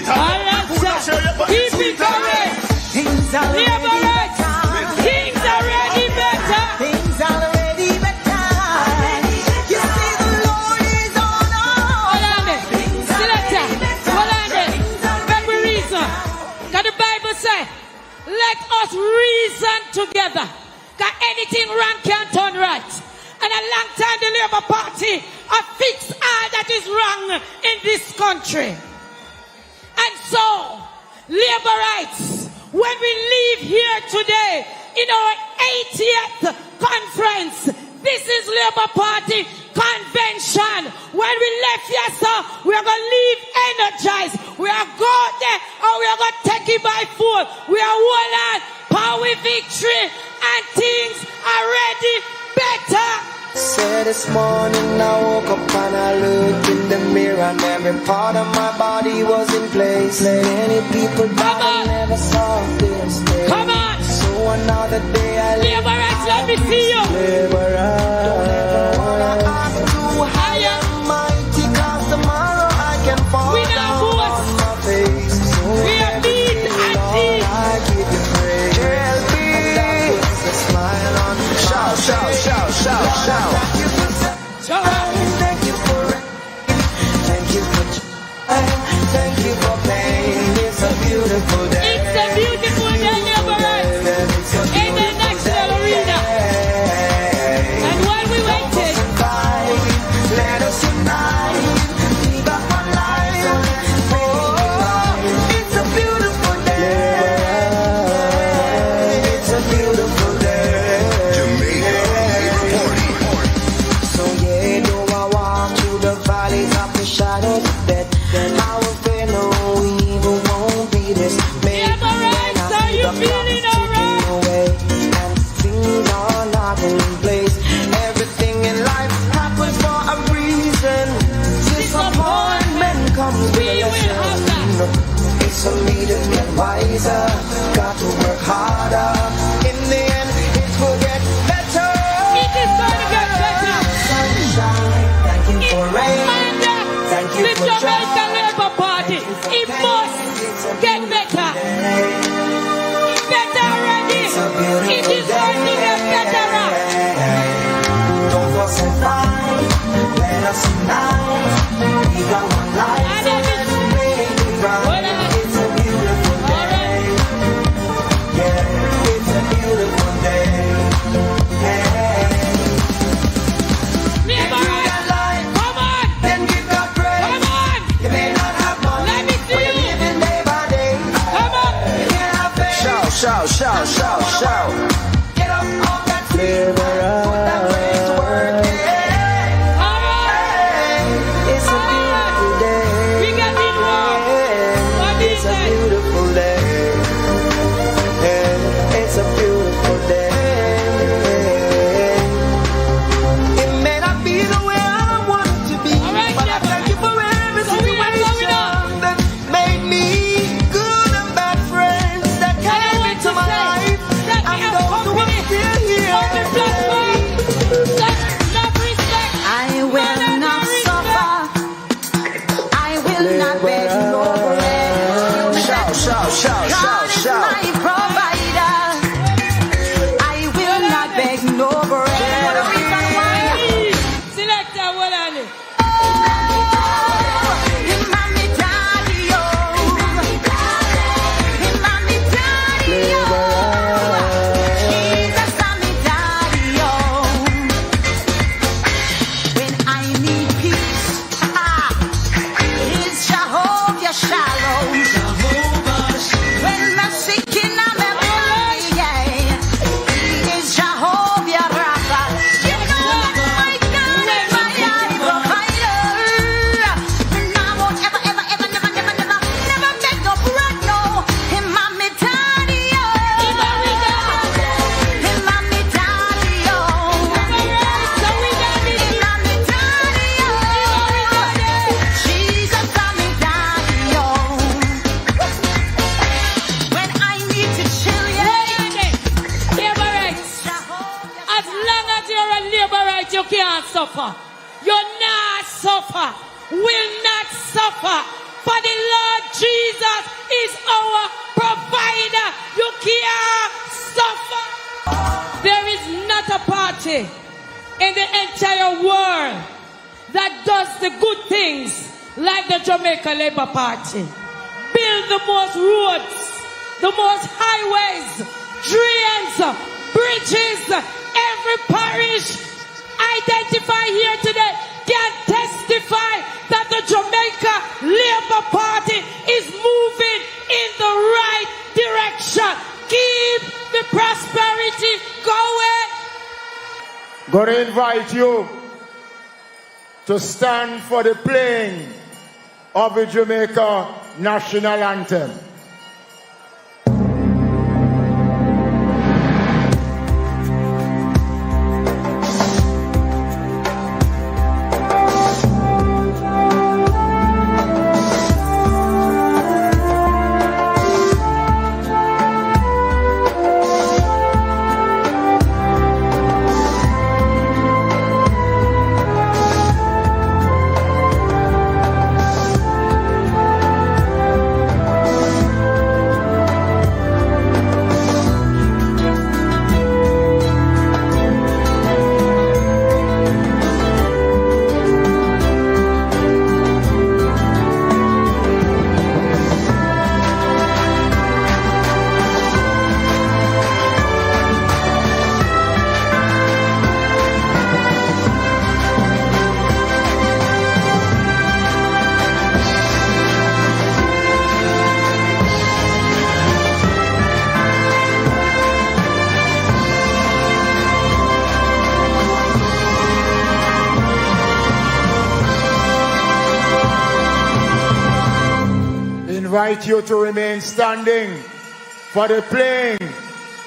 sweet. Keep it going. Things are Labor rights. Things are already better. Things are already better. You see the Lord is on our side. Selector, hold on there. Very reason. Can the Bible say, let us reason together. That anything wrong can turn right. And a long time the Labour Party have fixed all that is wrong in this country. And so, Labour rights, when we leave here today in our 80th conference, this is Labour Party convention. When we left here, sir, we are going to leave energized. We are going there and we are going to take it by force. We are hold on, power victory, and things are ready better. Say this morning I woke up and I looked in the mirror and every part of my body was in place. Many people died and never saw this day. Come on! So another day I live. Labour rights, let me see you. Labour rights. Don't ever wanna act too high and mighty, cause tomorrow I can fall We down not on my face. So We are beat and beat. I give you praise. And that puts a smile on my face. Shout, shout, shout, shout, shout. Thank you for rain. Thank you for joy. Thank you for pain. It's a beautiful day. It's a beautiful day, Labour rights, in the national arena. And while we waited, Let us unite. We got one life. Oh, it's a beautiful day. It's a beautiful day. Jamaica Labour Party. So yeah, though I walk through the valleys of the shadow of death, I will fear no evil, won't be this. Labour rights, are you feeling alright? Away, and things are not in place. Everything in life happens for a reason. Disappointment comes with a lesson. It's a me to get wiser. Got to work harder. In the end, it will get better. It is going to get better. Sunshine, thank you for rain. Thank you The for Jamaica joy. Labour Party, it must get better. Better already. It is going to get better. Don't fuss and fight. Let us unite. We got one life. And So let's make it right. It's a beautiful day. Yeah, it's a beautiful day. Hey. Labour rights, come on. Then give God praise. Come on. You may not have money. Let me see but you. you're living day by day. Come on. You can't have faith. Shout, shout, shout, shout, shout. Get up off that seat. Put that praise to work. Yeah. All right. It's a beautiful day. We get it wrong. What do you It's a say? beautiful day. It's a beautiful day. It may not be the way I want it to be, All right, but I Labour. thank you for every So we are going situation that made me good and bad friends that And I came want into to my say life. that we And have those who are company still here. on the platform. Love, respect. I will not suffer. I will not beg no bread. Shout, shout, shout, God shout, is shout. my provider. I will not beg no bread. What a reason why. Selector, what on it? Mommy, daddy, oh. Mommy, daddy, oh. Jesus, mommy, daddy, oh. When I need peace, it's Jehovah Shalom. When I'm sick in my body, yeah, He is Jehovah Rapha. You know my God and my provider. And I won't ever, ever, ever, never beg no bread, no. Him, mommy, daddy, oh. Him, mommy, daddy, oh. Him, mommy, daddy, oh. Jesus, mommy, daddy, oh. When I need to chill, yeah. Labour rights. As long as you're a Labour right, you can't suffer. You're not suffer. Will not suffer. For the Lord Jesus a world that does the good things like the Jamaica Labour Party. Build the most roads, the most highways, drains, bridges. Every parish identified here today can testify that the Jamaica Labour Party is moving in the right direction. Keep the prosperity going. Gonna invite you to stand for the playing of the Jamaica national anthem. Invite you to remain standing for the playing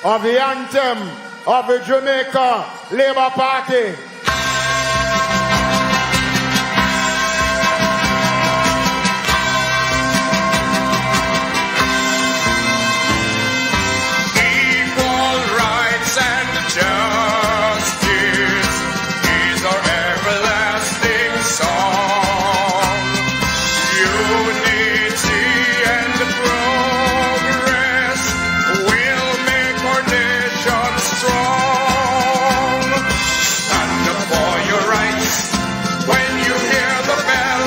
of the anthem of the Jamaica Labour Party. Equal rights and justice is our everlasting song. Unity and progress will make our nation strong. Stand up for your rights when you hear the bell.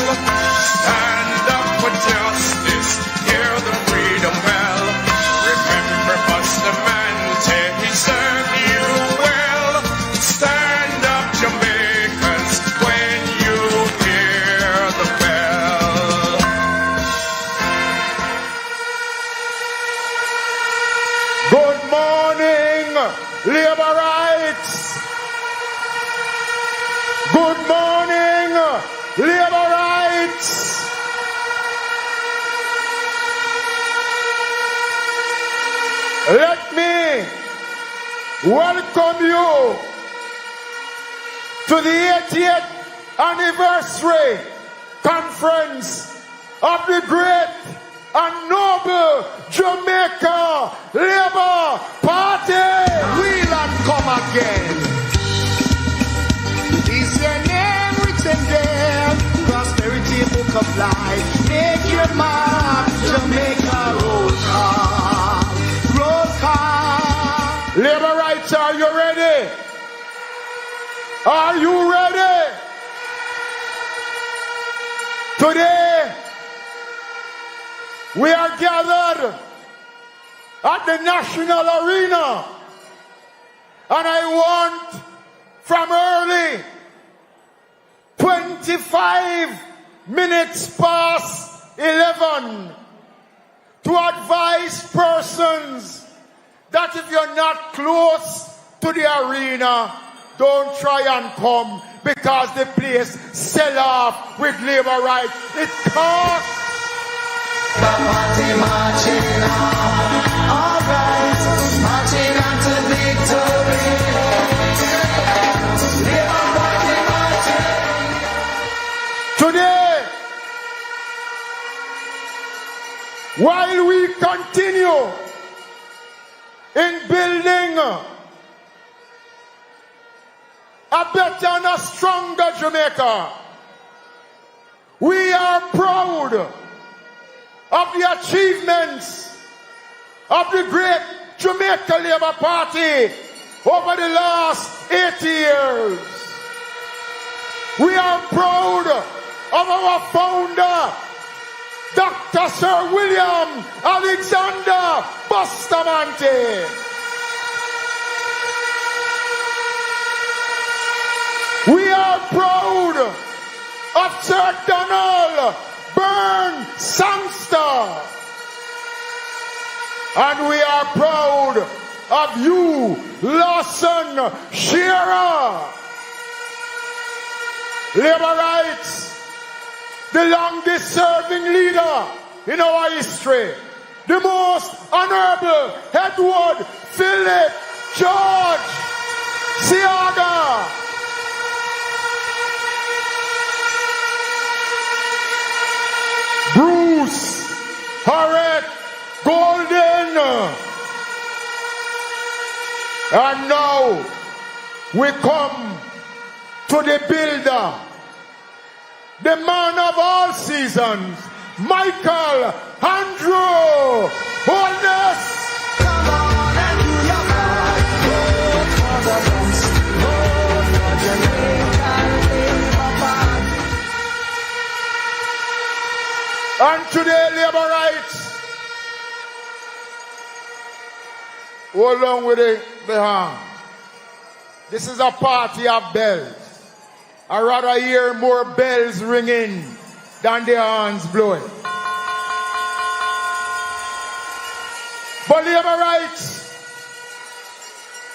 Stand up for justice, hear the freedom bell. Remember Bustamante, he served you well. Stand up, Jamaicans, when you hear the bell. Good morning, labor rights. Good morning, labor rights. Let me welcome you to the 80th anniversary conference of the great and noble Jamaica Labour Party. We'll not come again. Is your name written there? Prosperity book of life. Make your mark, Jamaica roll call. Roll call. Labor rights, are you ready? Are you ready? Today, we are gathered at the national arena, and I want from early 25 minutes past 11 to advise persons that if you're not close to the arena, don't try and come, because the place sell off with labor rights. It costs. The party marching on, all right, marching on to victory. Labor party marching. Today, while we continue in building a better and a stronger Jamaica, we are proud of the achievements of the great Jamaica Labour Party over the last 80 years. We are proud of our founder, Dr. Sir William Alexander Bustamante. We are proud of Sir Donald Byrne Sangster. And we are proud of you, Lawson Shearer. Labor rights, the longest serving leader in our history, the most honorable Edward Philip George Siaga. Bruce Harriet Golden. And now we come to the builder, the man of all seasons, Michael Andrew Holness. Come on and do your part. Vote for the best. Vote for Jamaica Labour Party. And today, labor rights. Hold on with the hand. This is a party of bells. I rather hear more bells ringing than their hands blowing. But labor rights,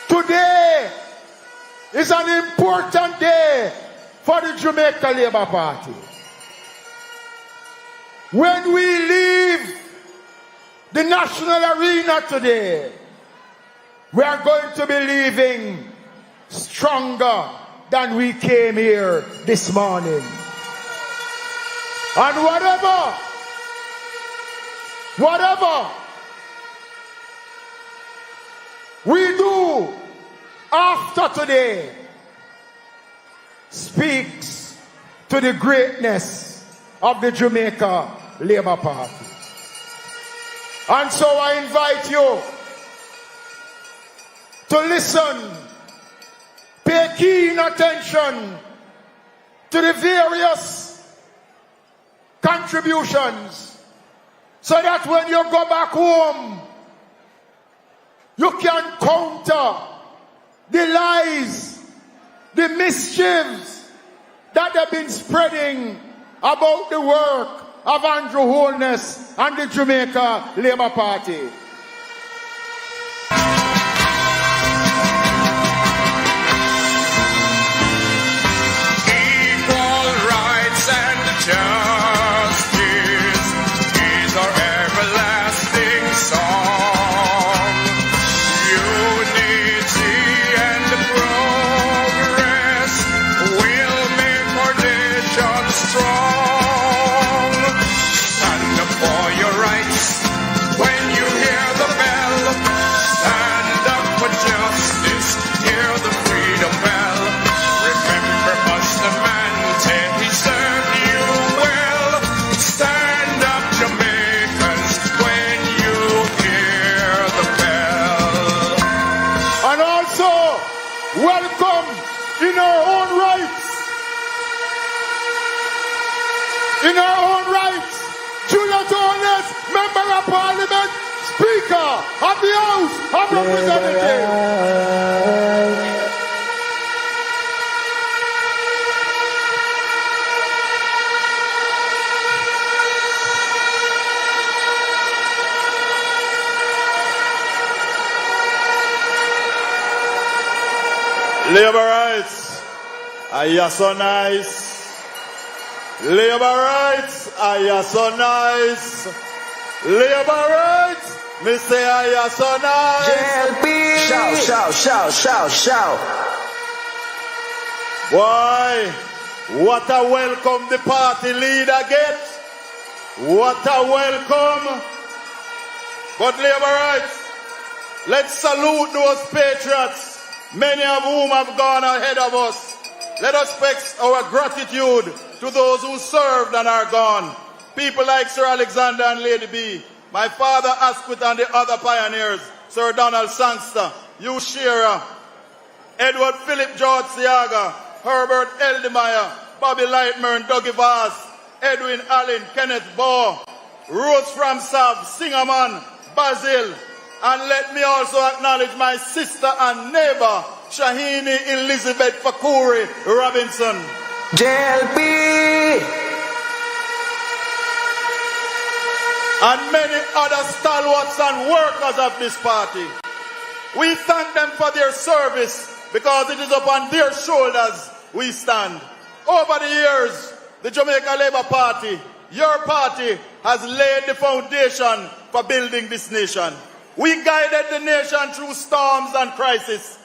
today is an important day for the Jamaica Labour Party. When we leave the national arena today, we are going to be leaving stronger than we came here this morning. And whatever we do after today speaks to the greatness of the Jamaica Labour Party. And so I invite you to listen, pay keen attention to the various contributions so that when you go back home, you can counter the lies, the mischiefs that have been spreading about the work of Andrew Holness and the Jamaica Labour Party. Justice is our everlasting song. Unity and progress will make our nation strong. Stand up for your rights when you hear the bell. Stand up for justice, hear the freedom bell. Remember Bustamante, he served you well. Stand up, Jamaicans, when you hear the bell. And also, welcome in our own rights. In our own rights, Julius Holness, Member of Parliament, Speaker of the House of Representatives. Labor rights, are you so nice? Labor rights, are you so nice? Labor rights, me say are you so nice? Shout, shout, shout, shout, shout. Why? What a welcome the party leader gets. What a welcome. But labor rights, let's salute those patriots, many of whom have gone ahead of us. Let us express our gratitude to those who served and are gone. People like Sir Alexander and Lady B, my father Asquith and the other pioneers, Sir Donald Sangster, Hugh Shearer, Edward Philip George Siaga, Herbert Eldemeyer, Bobby Lightburn, Dougie Voss, Edwin Allen, Kenneth Baugh, Rose from Sav, Singerman, Basil, and let me also acknowledge my sister and neighbor, Shahini Elizabeth Fakuri Robinson. JLP. And many other stalwarts and workers of this party. We thank them for their service because it is upon their shoulders we stand. Over the years, the Jamaica Labour Party, your party, has laid the foundation for building this nation. We guided the nation through storms and crises.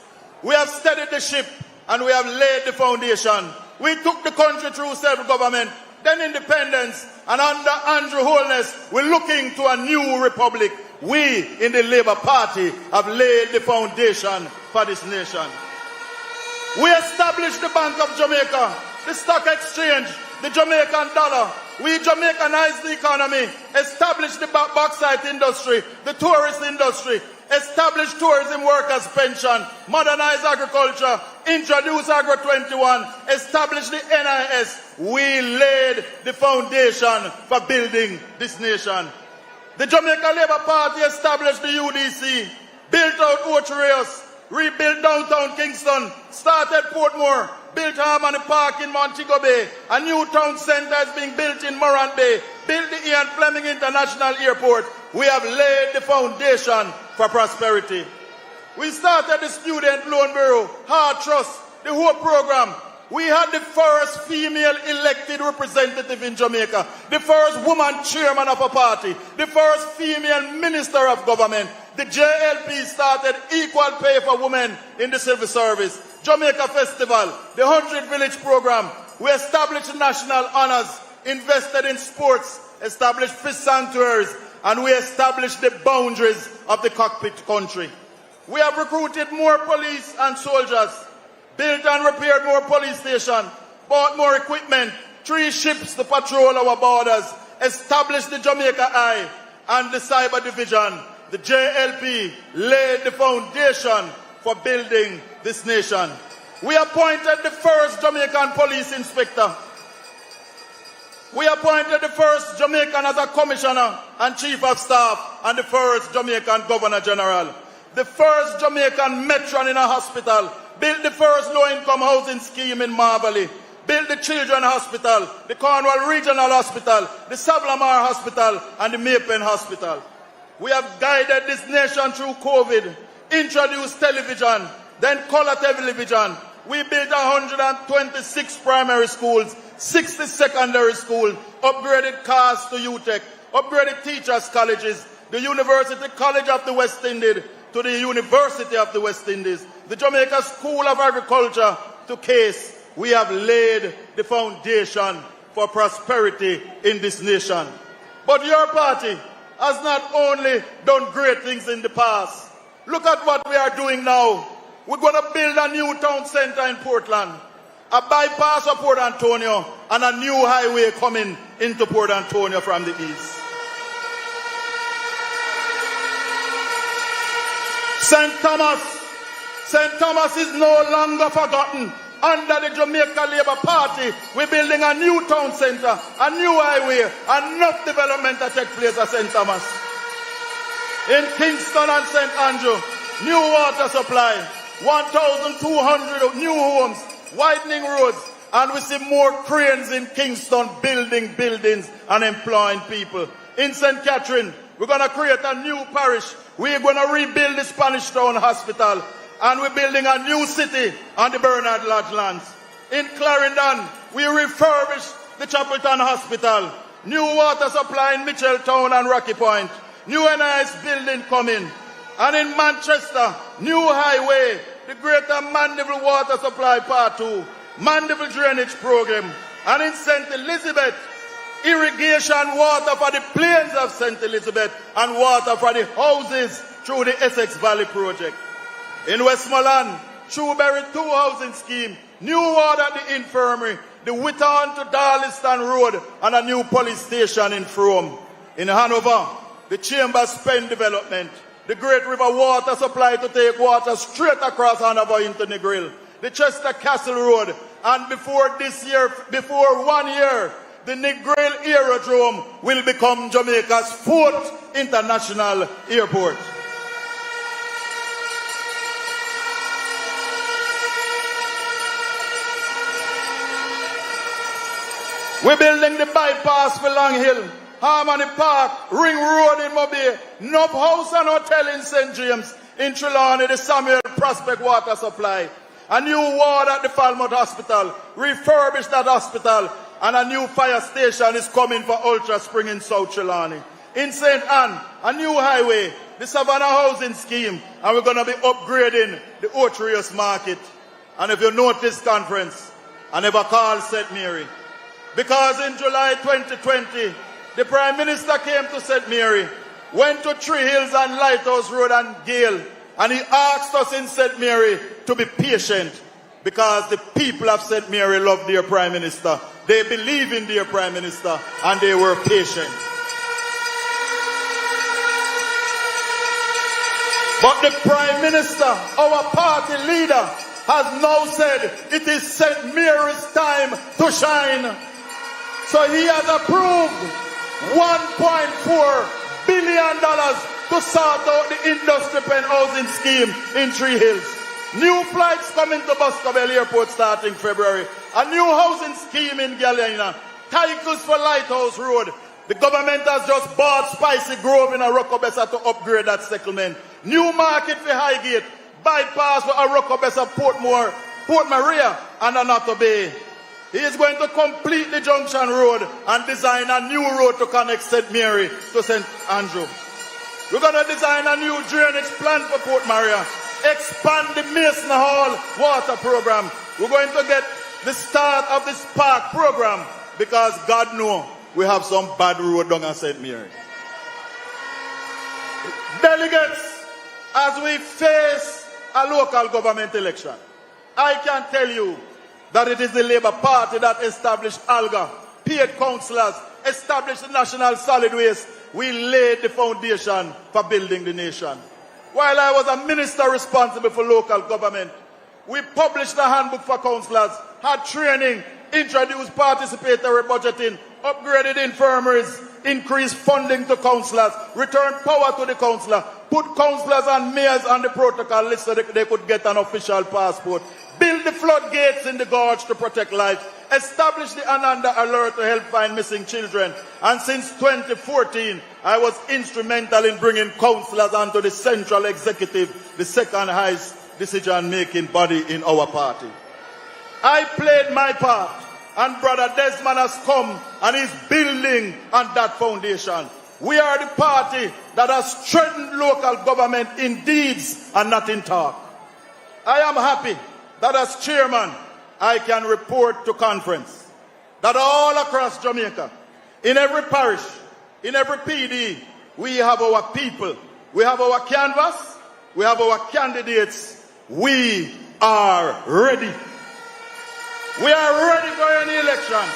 We have steadied the ship and we have laid the foundation. We took the country through self-government, then independence, and under Andrew Holness, we're looking to a new republic. We in the Labour Party have laid the foundation for this nation. We established the Bank of Jamaica, the stock exchange, the Jamaican dollar. We Jamaicanized the economy, established the bauxite industry, the tourist industry, established tourism workers' pension, modernized agriculture, introduced Agro 21, established the NIS. We laid the foundation for building this nation. The Jamaica Labour Party established the UDC, built out Ocho rebuilt downtown Kingston, started Portmore, built Harmony Park in Montego Bay, a new town centre is being built in Morant Bay, built the Ian Fleming International Airport. We have laid the foundation for prosperity. We started the Student Loan Bureau, Heart Trust, the Hope Program. We had the first female elected representative in Jamaica, the first woman chairman of a party, the first female minister of government. The JLP started equal pay for women in the civil service. Jamaica Festival, the 100 Village Program. We established national honors, invested in sports, established fish sanctuaries, and we established the boundaries of the cockpit country. We have recruited more police and soldiers, built and repaired more police stations, bought more equipment, 3 ships to patrol our borders, established the Jamaica Eye and the Cyber Division. The JLP laid the foundation for building this nation. We appointed the first Jamaican police inspector. We appointed the first Jamaican as a commissioner and chief of staff, and the first Jamaican governor general. The first Jamaican matron in a hospital, built the first low-income housing scheme in Marvally, built the Children's Hospital, the Cornwall Regional Hospital, the Savlamar Hospital, and the Maypen Hospital. We have guided this nation through COVID, introduced television, then color television. We built 126 primary schools, 60 secondary schools, upgraded cars to UTEC, upgraded teachers' colleges, the University College of the West Indies to the University of the West Indies, the Jamaica School of Agriculture to CASE. We have laid the foundation for prosperity in this nation. But your party has not only done great things in the past. Look at what we are doing now. We're going to build a new town centre in Portland, a bypass of Port Antonio, and a new highway coming into Port Antonio from the east. St. Thomas is no longer forgotten. Under the Jamaica Labour Party, we're building a new town centre, a new highway, enough development to take place at St. Thomas. In Kingston and St. Andrew, new water supply, 1,200 new homes, widening roads, and we see more cranes in Kingston building buildings and employing people. In St. Catherine, we're going to create a new parish. We're going to rebuild the Spanish Town Hospital. And we're building a new city on the Bernard Lodge lands. In Clarendon, we refurbish the Chapelton Hospital. New water supply in Mitchelltown and Rocky Point. New NIS building coming. And in Manchester, new highway, the Greater Mandeville Water Supply Part 2, Mandeville Drainage Program. And in St. Elizabeth, irrigation water for the plains of St. Elizabeth and water for the houses through the Essex Valley Project. In Westmoreland, Shrewsbury 2 housing scheme, new water at the infirmary, the Whitton to Darliston Road, and a new police station in Frome. In Hanover, the Chambers Pen development, the Great River water supply to take water straight across Hanover into Negril, the Chester Castle Road, And before 1 year, the Negril Aerodrome will become Jamaica's 4th international airport. We're building the bypass for Long Hill, Harmony Park, Ring Road in Mobile, Nub House and Hotel in St. James, in Trelawney, the Samuel Prospect Water Supply, a new ward at the Falmouth Hospital, refurbish that hospital, and a new fire station is coming for Ultra Spring in South Trelawney. In St. Anne, a new highway, the Savannah Housing Scheme, and we're going to be upgrading the Otrius Market. And if you note this conference, I never called St. Mary. Because in July 2020, the Prime Minister came to St. Mary, went to Tree Hills and Lighthouse Road and Gale, and he asked us in St. Mary to be patient because the people of St. Mary love their Prime Minister. They believe in their Prime Minister and they were patient. But the Prime Minister, our party leader, has now said it is St. Mary's time to shine. So he has approved $1.4 billion to sort out the industry pen housing scheme in Tree Hills. New flights coming to Boscobel Airport starting February. A new housing scheme in Galena. Titles for Lighthouse Road. The government has just bought Spicy Grove in Arokobesa to upgrade that settlement. New market for Highgate. Bypass for Arokobesa, Portmore, Port Maria, and Anato Bay. He is going to complete the Junction Road and design a new road to connect St. Mary to St. Andrew. We're going to design a new drainage plan for Port Maria. Expand the Mason Hall water program. We're going to get the start of the Spark program because God knows we have some bad road down at St. Mary. Delegates, as we face a local government election, I can tell you that it is the Labour Party that established ALGA, paid councillors, established the National Solid Waste. We laid the foundation for building the nation. While I was a minister responsible for local government, we published a handbook for councillors, had training, introduced participatory budgeting, upgraded infirmaries, increased funding to councillors, returned power to the councillor, put councillors and mayors on the protocol list so that they could get an official passport, build the floodgates in the gorge to protect life, establish the Ananda Alert to help find missing children, and since 2014, I was instrumental in bringing councillors onto the central executive, the second highest decision-making body in our party. I played my part, and Brother Desmond has come and is building on that foundation. We are the party that has strengthened local government in deeds and not in talk. I am happy that as chairman, I can report to conference that all across Jamaica, in every parish, in every PD, we have our people, we have our canvas, we have our candidates. We are ready. We are ready for any election.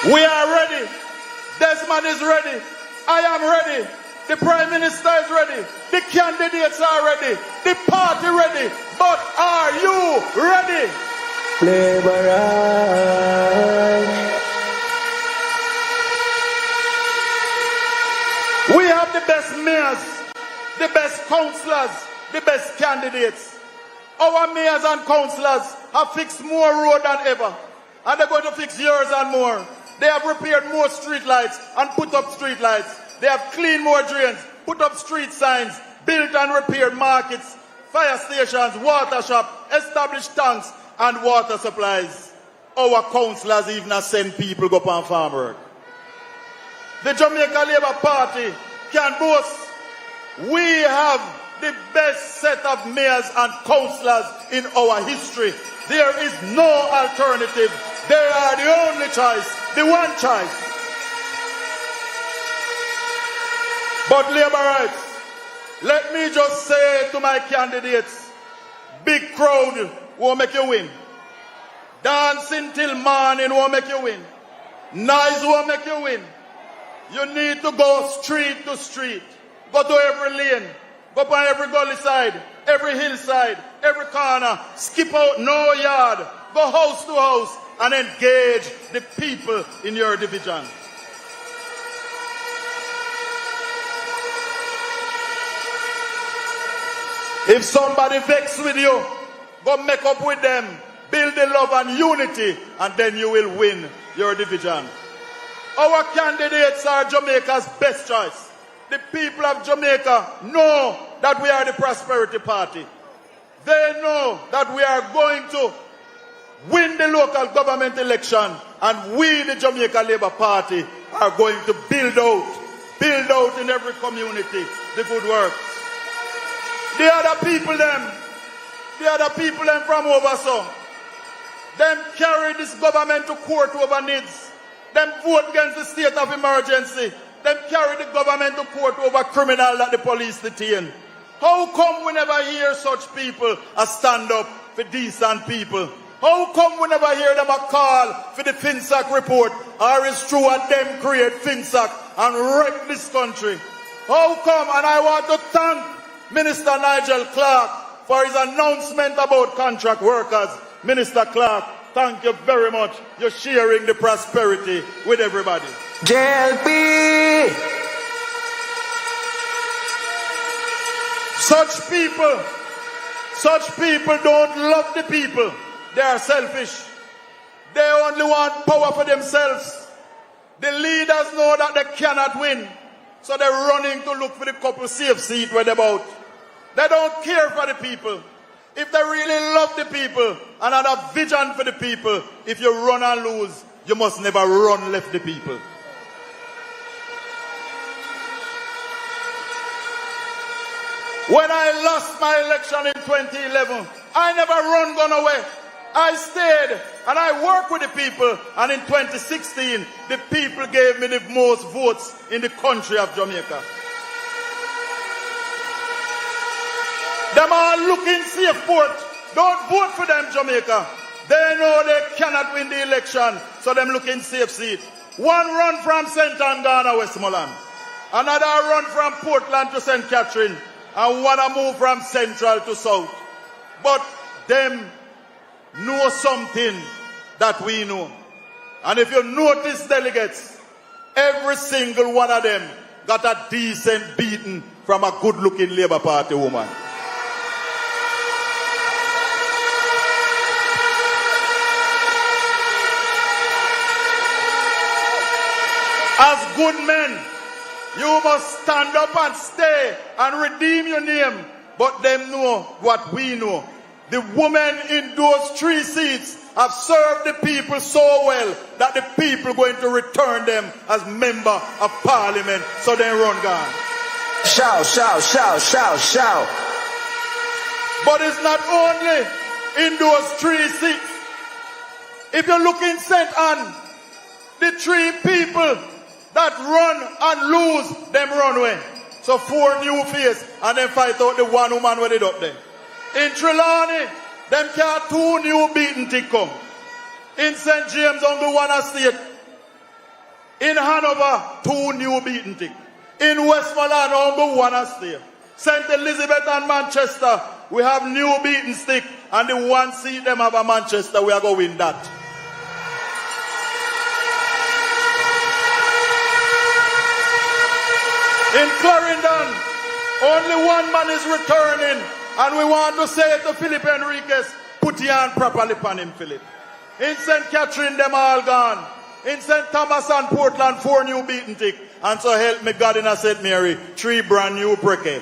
We are ready. Desmond is ready. I am ready. The Prime Minister is ready. The candidates are ready. The party ready. But are you ready? Labour We have the best mayors, the best councillors, the best candidates. Our mayors and councillors have fixed more road than ever. And they're going to fix yours and more. They have repaired more street lights and put up street lights. They have cleaned more drains, put up street signs, built and repaired markets, fire stations, water shop, established tanks and water supplies. Our councillors even have sent people go on farm work. The Jamaica Labour Party can boast we have the best set of mayors and councillors in our history. There is no alternative. They are the only choice, the one choice. But Labour rights, let me just say to my candidates, big crowd won't make you win. Dancing till morning won't make you win. Noise won't make you win. You need to go street to street. Go to every lane. Go on every gully side. every hillside, every corner, skip out no yard, go house to house and engage the people in your division. If somebody vex with you, go make up with them, build the love and unity, and then you will win your division. Our candidates are Jamaica's best choice. The people of Jamaica know that we are the Prosperity Party. They know that we are going to win the local government election, and we, the Jamaica Labour Party, are going to build out in every community the good work. The other people them from over so, them carry this government to court over needs. Them vote against the state of emergency. Them carry the government to court over criminal that the police detain. How come we never hear such people a stand up for decent people? How come we never hear them a call for the FinSac report? Or it's true that them create FinSac and wreck this country? How come? And I want to thank Minister Nigel Clark for his announcement about contract workers. Minister Clark, thank you very much. You're sharing the prosperity with everybody. JLP! Such people don't love the people. They are selfish. They only want power for themselves. The leaders know that they cannot win, so they're running to look for the couple safe seat where they're about. They don't care for the people. If they really love the people and have a vision for the people, if you run and lose, you must never run left the people. When I lost my election in 2011, I never gone away. I stayed and I worked with the people, and in 2016, the people gave me the most votes in the country of Jamaica. Them all looking safe port. Don't vote for them, Jamaica. They know they cannot win the election, so them looking safe seat. One run from St. Ann, Ghana, Westmoreland. Another run from Portland to St. Catherine. And one a move from Central to South. But them know something that we know. And if you notice delegates, every single one of them got a decent beating from a good-looking Labour Party woman. As good men, you must stand up and stay and redeem your name. But them know what we know. The women in those 3 seats have served the people so well that the people going to return them as member of parliament. So they run gone. Shout, shout, shout, shout, shout. But it's not only in those 3 seats. If you look in St. Ann, the 3 people that run and lose, them run away. So 4 new faces and then fight out the one woman with it up there. In Trelawney, them can't 2 new beaten tick come. In St. James, only 1 estate. In Hanover, 2 new beaten tick. In Westmoreland, only 1 estate. St. Elizabeth and Manchester, we have new beaten stick, and the 1 seat them have a Manchester, we are going to win that. In Clarendon, only 1 man is returning, and we want to say to Philip Enriquez, put your hand properly upon him, Philip. In St. Catherine, them all gone. In St. Thomas and Portland, 4 new beaten tick. And so help me God in a St. Mary, 3 brand new briquet.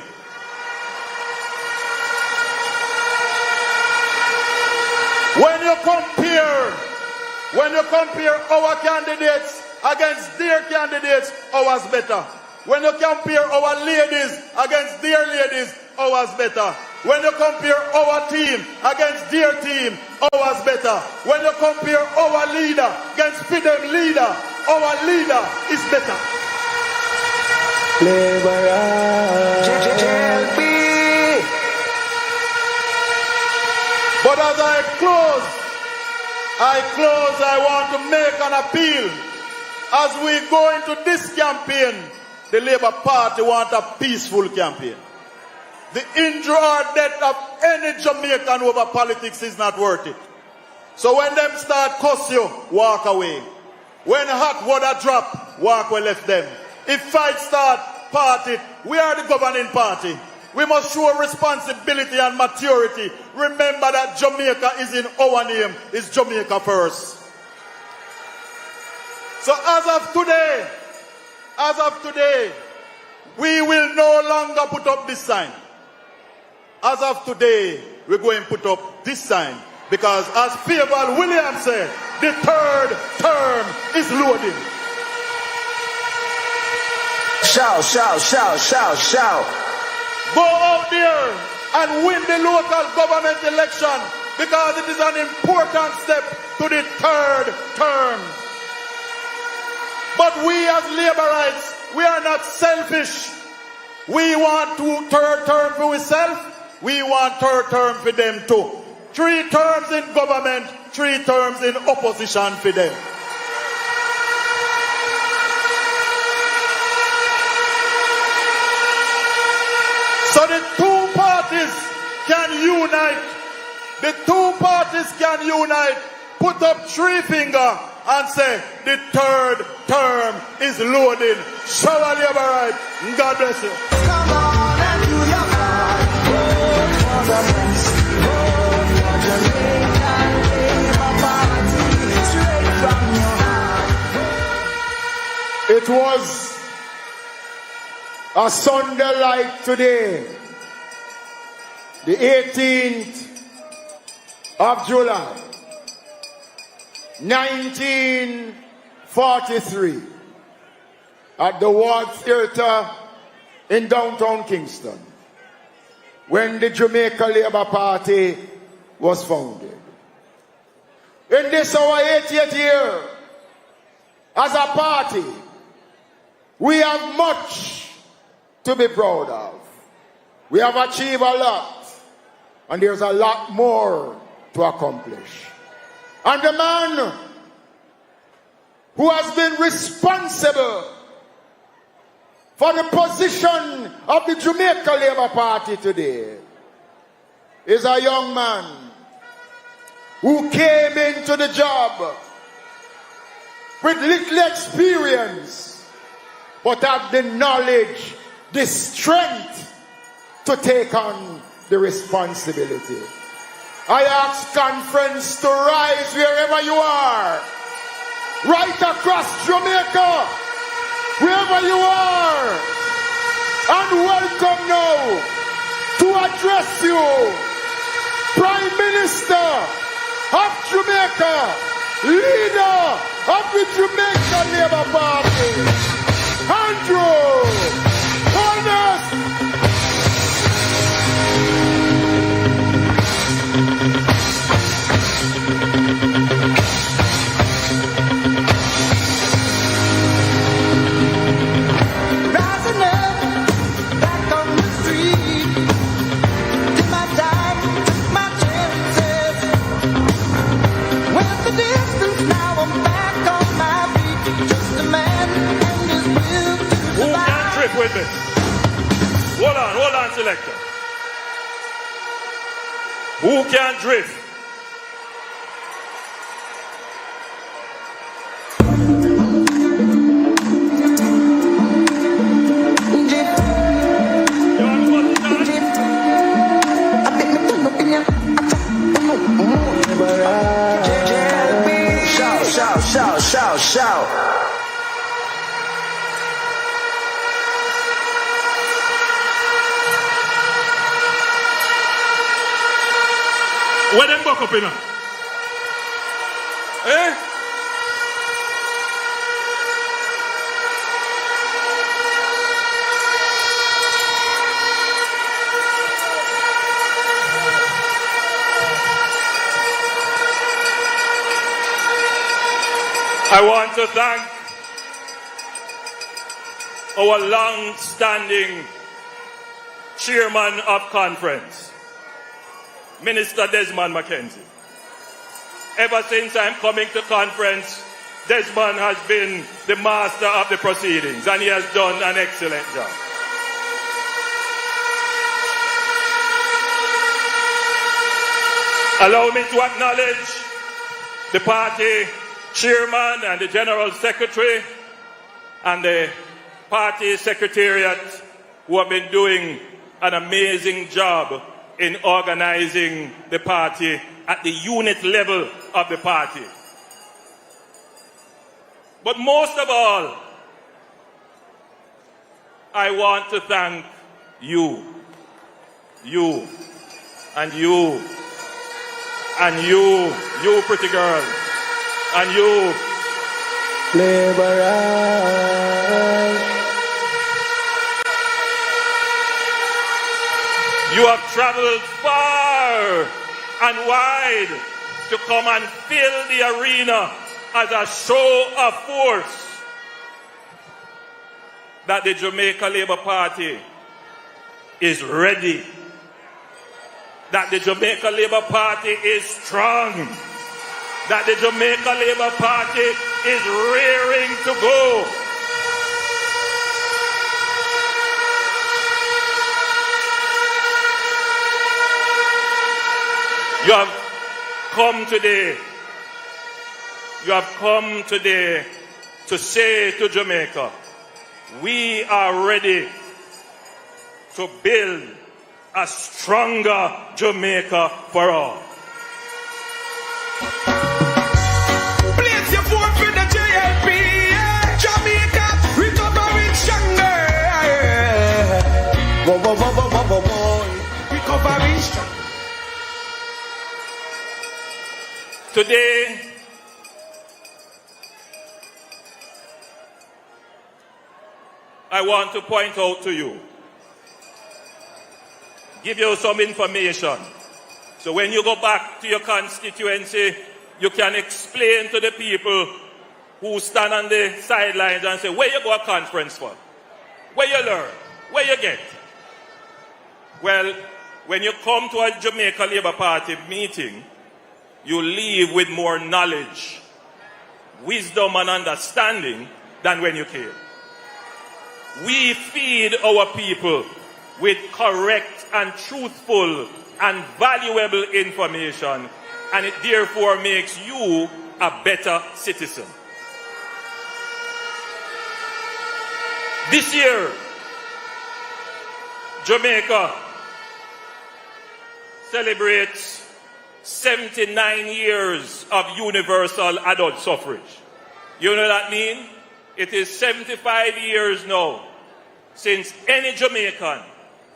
When you compare our candidates against their candidates, ours better. When you compare our ladies against their ladies, ours better. When you compare our team against their team, ours better. When you compare our leader against them leader, our leader is better. But as I close, I want to make an appeal. As we go into this campaign, the Labour Party want a peaceful campaign. the injury or death of any Jamaican over politics is not worth it. So when them start cuss you, walk away. When hot water drop, walk away, left them. If fight start, party, we are the governing party. We must show responsibility and maturity. Remember that Jamaica is in our name. It's Jamaica first. So as of today, we will no longer put up this sign. As of today, we're going to put up this sign. Because as Favour Williams said, the third term is loading. Shout, shout, shout, shout, shout. Go out there and win the local government election because it is an important step to the third term. But we as Labourites, we are not selfish. We want third term for ourselves. We want third term for them too. 3 terms in government, 3 terms in opposition for them. So the 2 parties can unite. The 2 parties can unite. Put up 3 fingers and say the third term is loading. Shower Labourite. God bless you. Come on and do your part. Vote for the best. Vote for Jamaica Labour Party. Straight from your heart. It was a Sunday like today, the 18th of July, 1943, at the Ward Theatre in downtown Kingston, when the Jamaica Labour Party was founded. In this our 80th year, as a party, we have much to be proud of. We have achieved a lot, and there's a lot more to accomplish. And the man who has been responsible for the position of the Jamaica Labour Party today is a young man who came into the job with little experience, but have the knowledge, the strength to take on the responsibility. I ask conference to rise wherever you are, right across Jamaica, wherever you are, and welcome now to address you, Prime Minister of Jamaica, leader of the Jamaica Labour Party, Andrew Holness. Rising up, back on the street. Did my time, took my chances. Went the distance, now I'm back on my feet. Just a man and his will to Who can survive. trip with me? Hold on, selector. Who can drift? You want to put it on? Shout, shout, shout, shout, shout. Where them buck up in? Eh? I want to thank our long-standing chairman of conference, Minister Desmond Mackenzie. Ever since I'm coming to conference, Desmond has been the master of the proceedings, and he has done an excellent job. Allow me to acknowledge the party chairman and the general secretary and the party secretariat who have been doing an amazing job in organizing the party at the unit level of the party. But most of all, I want to thank you, and you, and you pretty girl, and you. You have traveled far and wide to come and fill the arena as a show of force that the Jamaica Labour Party is ready, that the Jamaica Labour Party is strong, that the Jamaica Labour Party is rearing to go. You have come today to say to Jamaica, we are ready to build a stronger Jamaica for all. Place your vote for the JLP, yeah. Jamaica recovering stronger. Recovering stronger. Today, I want to point out to you, give you some information. So when you go back to your constituency, you can explain to the people who stand on the sidelines and say, where you go a conference for? Where you learn? Where you get? Well, when you come to a Jamaica Labour Party meeting, you leave with more knowledge, wisdom and understanding than when you came. We feed our people with correct and truthful and valuable information, and it therefore makes you a better citizen. This year, Jamaica celebrates 79 years of universal adult suffrage. You know what that means? It is 75 years now since any Jamaican,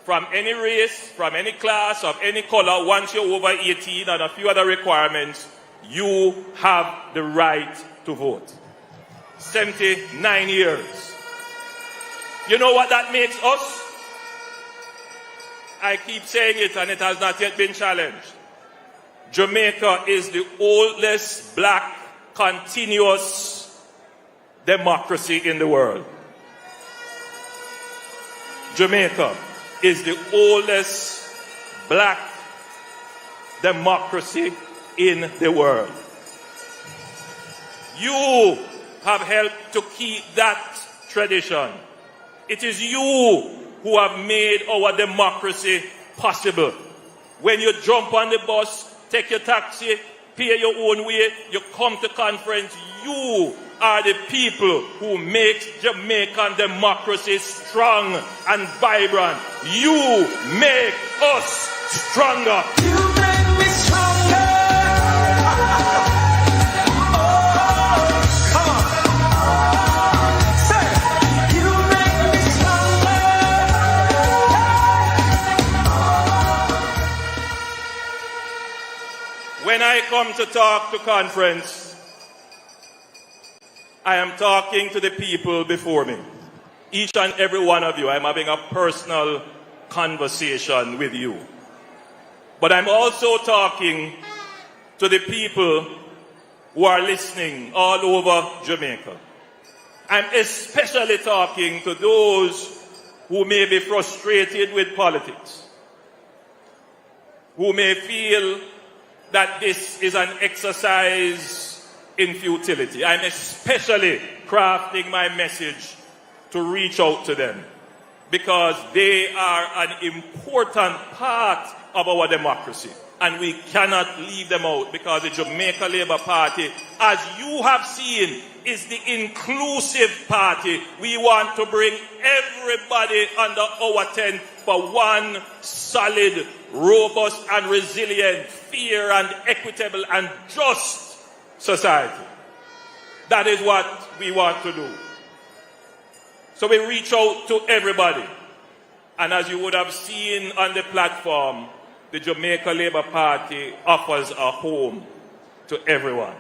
from any race, from any class, of any color, once you're over 18 and a few other requirements, you have the right to vote. 79 years. You know what that makes us? I keep saying it and it has not yet been challenged. Jamaica is the oldest black continuous democracy in the world. Jamaica is the oldest black democracy in the world. You have helped to keep that tradition. It is you who have made our democracy possible. When you jump on the bus, take your taxi, pay your own way, you come to conference, you are the people who make Jamaican democracy strong and vibrant. You make us stronger. You make me stronger. Come on. Say, you make me stronger. When I come to talk to conference, I am talking to the people before me. Each and every one of you, I'm having a personal conversation with you. But I'm also talking to the people who are listening all over Jamaica. I'm especially talking to those who may be frustrated with politics, who may feel that this is an exercise in futility. I'm especially crafting my message to reach out to them because they are an important part of our democracy. And we cannot leave them out, because the Jamaica Labour Party, as you have seen, is the inclusive party. We want to bring everybody under our tent for one solid, robust and resilient, fair and equitable and just society. That is what we want to do. So we reach out to everybody. And as you would have seen on the platform, the Jamaica Labour Party offers a home to everyone.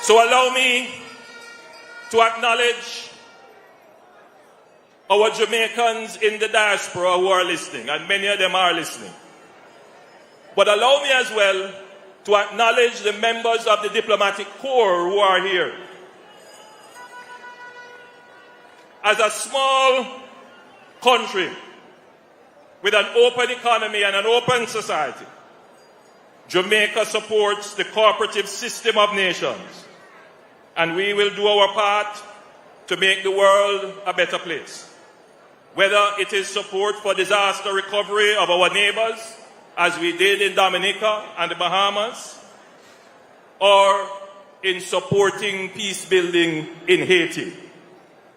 So allow me to acknowledge our Jamaicans in the diaspora who are listening, and many of them are listening. But allow me as well to acknowledge the members of the diplomatic corps who are here. As a small country with an open economy and an open society, Jamaica supports the cooperative system of nations, and we will do our part to make the world a better place. Whether it is support for disaster recovery of our neighbors, as we did in Dominica and the Bahamas, or in supporting peace building in Haiti,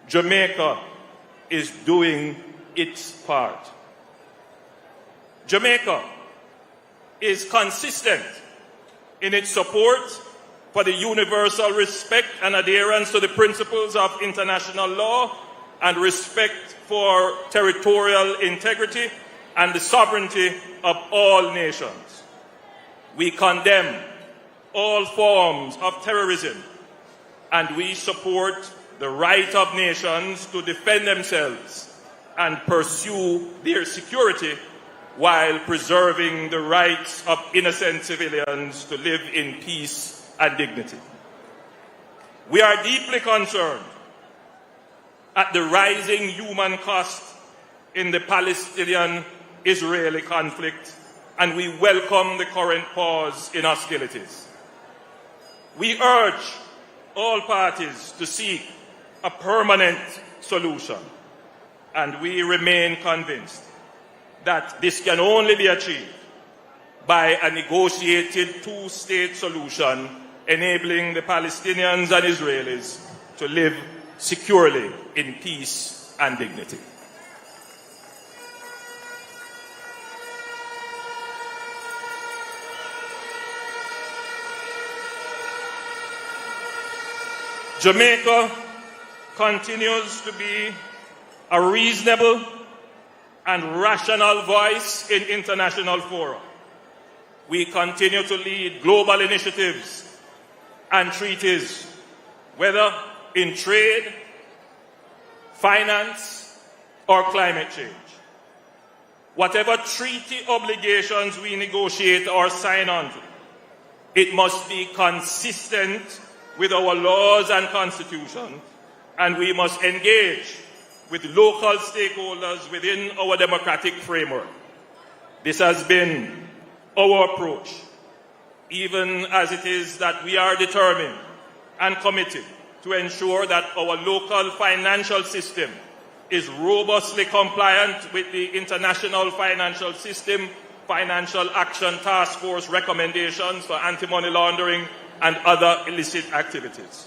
Jamaica is doing its part. Jamaica is consistent in its support for the universal respect and adherence to the principles of international law and respect for territorial integrity and the sovereignty of all nations. We condemn all forms of terrorism, and we support the right of nations to defend themselves and pursue their security while preserving the rights of innocent civilians to live in peace and dignity. We are deeply concerned at the rising human cost in the Palestinian-Israeli conflict, and we welcome the current pause in hostilities. We urge all parties to seek a permanent solution, and we remain convinced that this can only be achieved by a negotiated two-state solution enabling the Palestinians and Israelis to live securely in peace and dignity. Jamaica continues to be a reasonable and rational voice in international fora. We continue to lead global initiatives and treaties, whether in trade, finance, or climate change. Whatever treaty obligations we negotiate or sign on to, it must be consistent with our laws and constitution, and we must engage with local stakeholders within our democratic framework. This has been our approach, even as it is that we are determined and committed to ensure that our local financial system is robustly compliant with the International Financial System Financial Action Task Force recommendations for anti-money laundering and other illicit activities.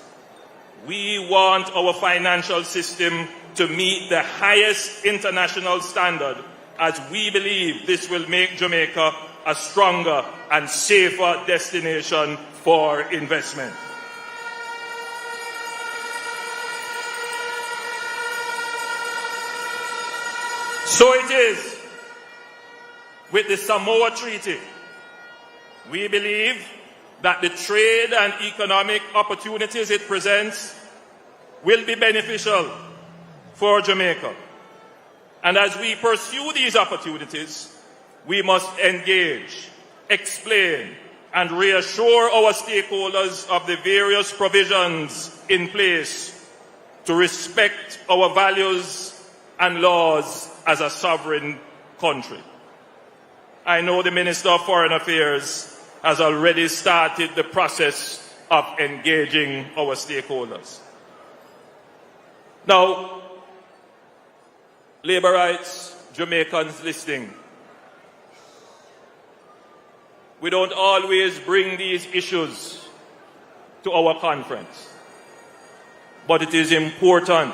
We want our financial system to meet the highest international standard, as we believe this will make Jamaica a stronger and safer destination for investment. So it is with the Samoa Treaty. We believe that the trade and economic opportunities it presents will be beneficial for Jamaica. And as we pursue these opportunities, we must engage, explain, and reassure our stakeholders of the various provisions in place to respect our values and laws as a sovereign country. I know the Minister of Foreign Affairs has already started the process of engaging our stakeholders. Now, Labour rights, Jamaicans listening, we don't always bring these issues to our conference. But it is important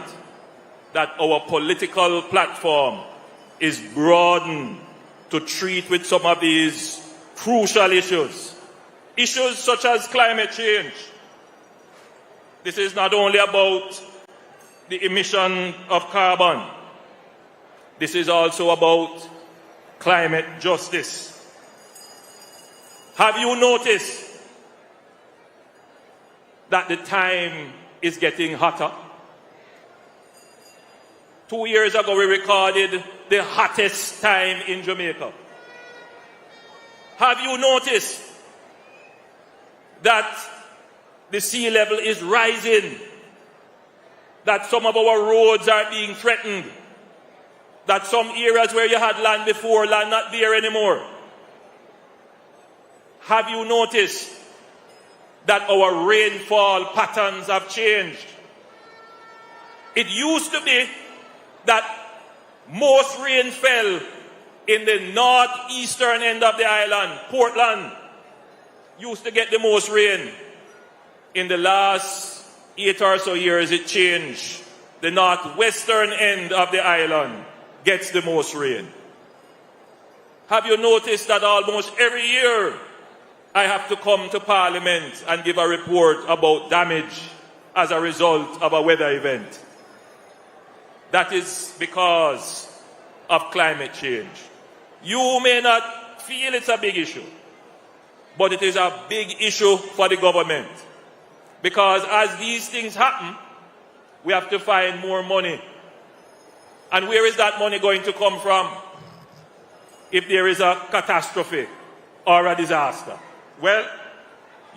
that our political platform is broadened to treat with some of these crucial issues. Issues such as climate change. This is not only about the emission of carbon. This is also about climate justice. Have you noticed that the time is getting hotter? 2 years ago, we recorded the hottest time in Jamaica. Have you noticed that the sea level is rising? That some of our roads are being threatened? That some areas where you had land before, land not there anymore? Have you noticed that our rainfall patterns have changed? It used to be that most rain fell in the northeastern end of the island. Portland used to get the most rain. In the last 8 or so years, it changed. The northwestern end of the island gets the most rain. Have you noticed that almost every year I have to come to Parliament and give a report about damage as a result of a weather event? That is because of climate change. You may not feel it's a big issue, but it is a big issue for the government. Because as these things happen, we have to find more money. And where is that money going to come from if there is a catastrophe or a disaster? Well,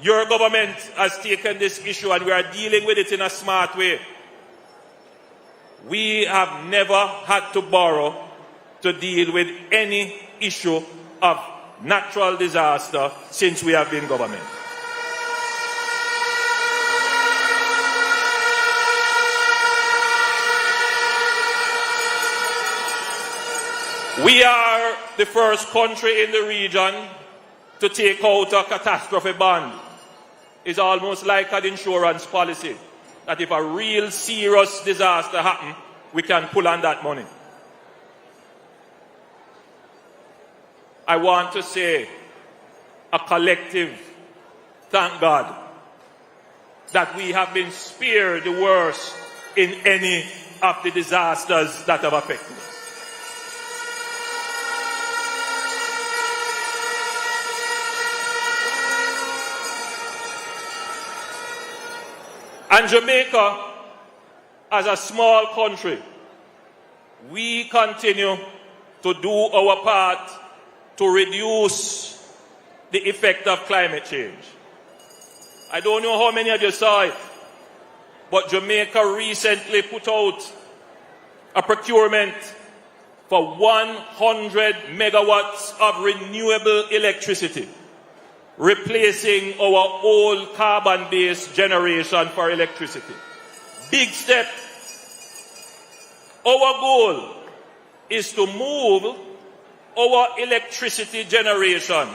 your government has taken this issue and we are dealing with it in a smart way. We have never had to borrow to deal with any issue of natural disaster since we have been government. We are the first country in the region to take out a catastrophe bond. It's almost like an insurance policy, that if a real serious disaster happens, we can pull on that money. I want to say a collective thank God that we have been spared the worst in any of the disasters that have affected us. And Jamaica, as a small country, we continue to do our part to reduce the effect of climate change. I don't know how many of you saw it, but Jamaica recently put out a procurement for 100 megawatts of renewable electricity, replacing our old carbon-based generation for electricity. Big step. Our goal is to move our electricity generation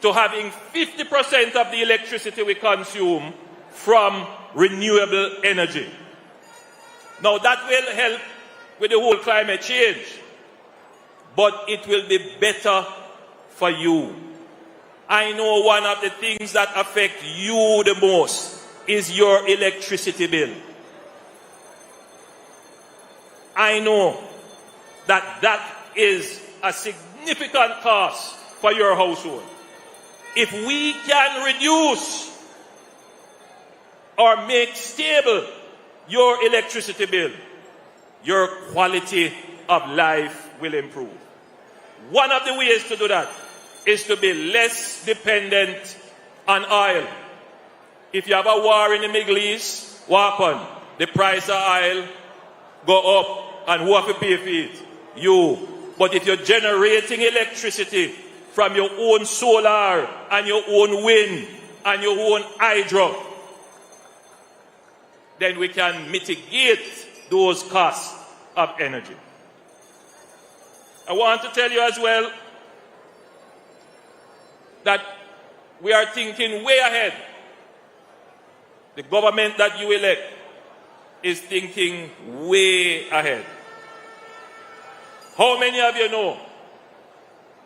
to having 50% of the electricity we consume from renewable energy. Now that will help with the whole climate change, but it will be better for you. I know one of the things that affect you the most is your electricity bill. I know that that is a significant cost for your household. If we can reduce or make stable your electricity bill, your quality of life will improve. One of the ways to do that is to be less dependent on oil. If you have a war in the Middle East, what happens? The price of oil go up, and who have to pay for it? You. But if you're generating electricity from your own solar and your own wind and your own hydro, then we can mitigate those costs of energy. I want to tell you as well that we are thinking way ahead. The government that you elect is thinking way ahead. How many of you know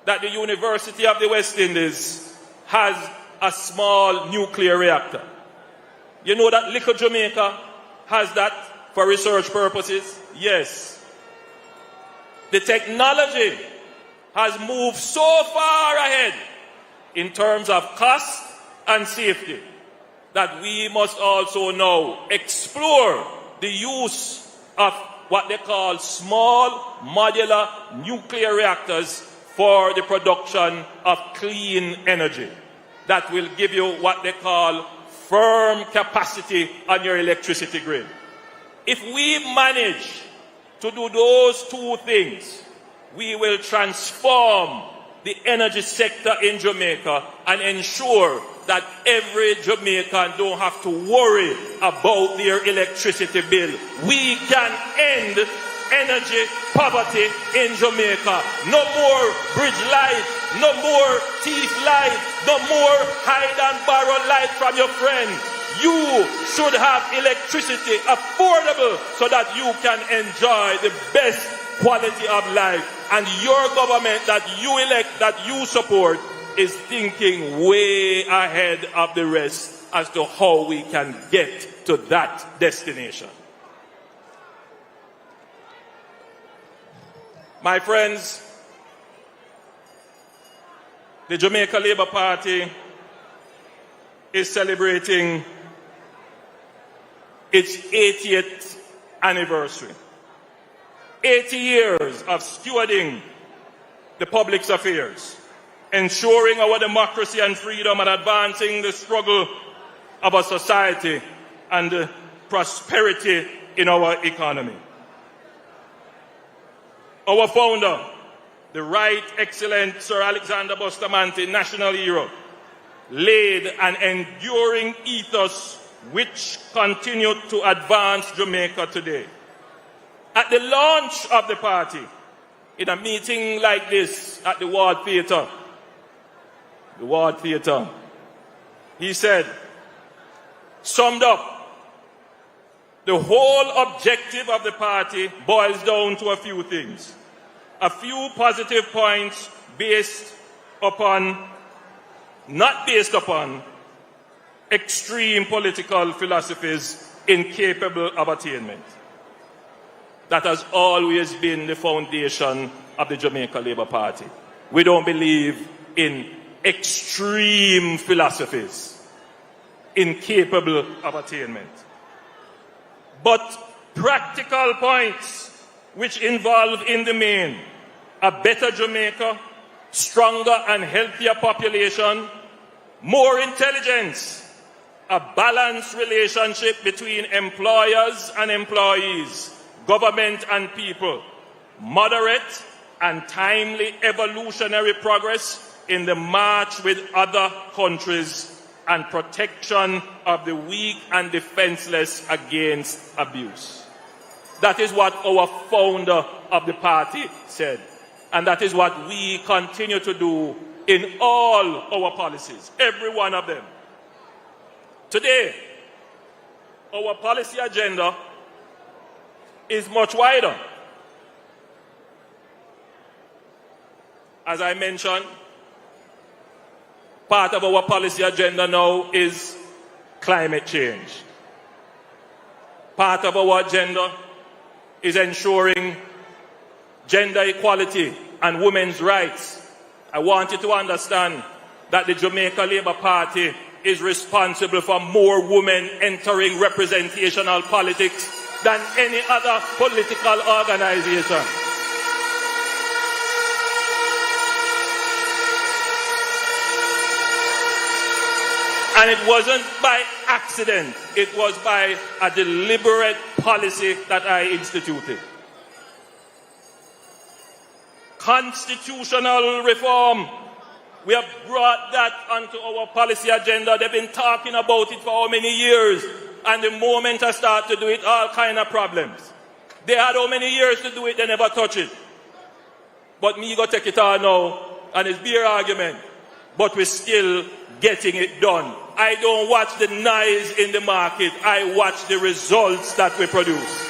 that the University of the West Indies has a small nuclear reactor? You know that little Jamaica has that for research purposes? Yes. The technology has moved so far ahead in terms of cost and safety that we must also now explore the use of what they call small modular nuclear reactors for the production of clean energy that will give you what they call firm capacity on your electricity grid. If we manage to do those two things, we will transform the energy sector in Jamaica and ensure that every Jamaican don't have to worry about their electricity bill. We can end energy poverty in Jamaica. No more bridge light, no more thief light, no more hide and borrow light from your friend. You should have electricity affordable so that you can enjoy the best quality of life. And your government that you elect, that you support, is thinking way ahead of the rest as to how we can get to that destination. My friends, the Jamaica Labour Party is celebrating its 80th anniversary. 80 years of stewarding the public's affairs, ensuring our democracy and freedom and advancing the struggle of our society and the prosperity in our economy. Our founder, the Right Excellent Sir Alexander Bustamante, national hero, laid an enduring ethos which continued to advance Jamaica today. At the launch of the party, in a meeting like this at the Ward Theatre, he said, summed up, the whole objective of the party boils down to a few things. A few positive points not based upon extreme political philosophies incapable of attainment. That has always been the foundation of the Jamaica Labour Party. We don't believe in extreme philosophies incapable of attainment, but practical points which involve in the main a better Jamaica, stronger and healthier population, more intelligence, a balanced relationship between employers and employees, government and people, moderate and timely evolutionary progress in the march with other countries, and protection of the weak and defenseless against abuse. That is what our founder of the party said, and that is what we continue to do in all our policies, every one of them. Today, our policy agenda is much wider. As I mentioned, part of our policy agenda now is climate change. Part of our agenda is ensuring gender equality and women's rights. I want you to understand that the Jamaica Labour Party is responsible for more women entering representational politics than any other political organization. And it wasn't by accident. It was by a deliberate policy that I instituted. Constitutional reform. We have brought that onto our policy agenda. They've been talking about it for how many years? And the moment I start to do it, all kind of problems. They had how many years to do it, they never touch it. But me go take it all now, and it's bare argument. But we're still getting it done. I don't watch the noise in the market. I watch the results that we produce.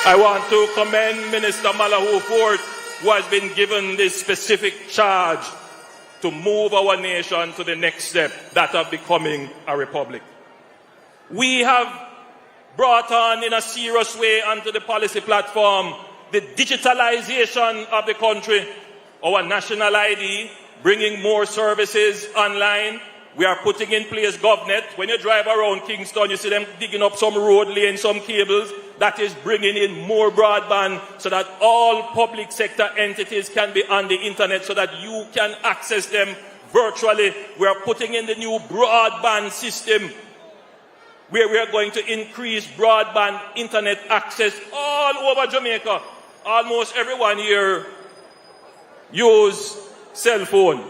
I want to commend Minister Malahoo Ford, who has been given this specific charge to move our nation to the next step, that of becoming a republic. We have brought on in a serious way onto the policy platform the digitalization of the country, our national ID, bringing more services online. We are putting in place GovNet. When you drive around Kingston, you see them digging up some road lanes, some cables. That is bringing in more broadband so that all public sector entities can be on the internet so that you can access them virtually. We are putting in the new broadband system where we are going to increase broadband internet access all over Jamaica. Almost everyone here use cell phone.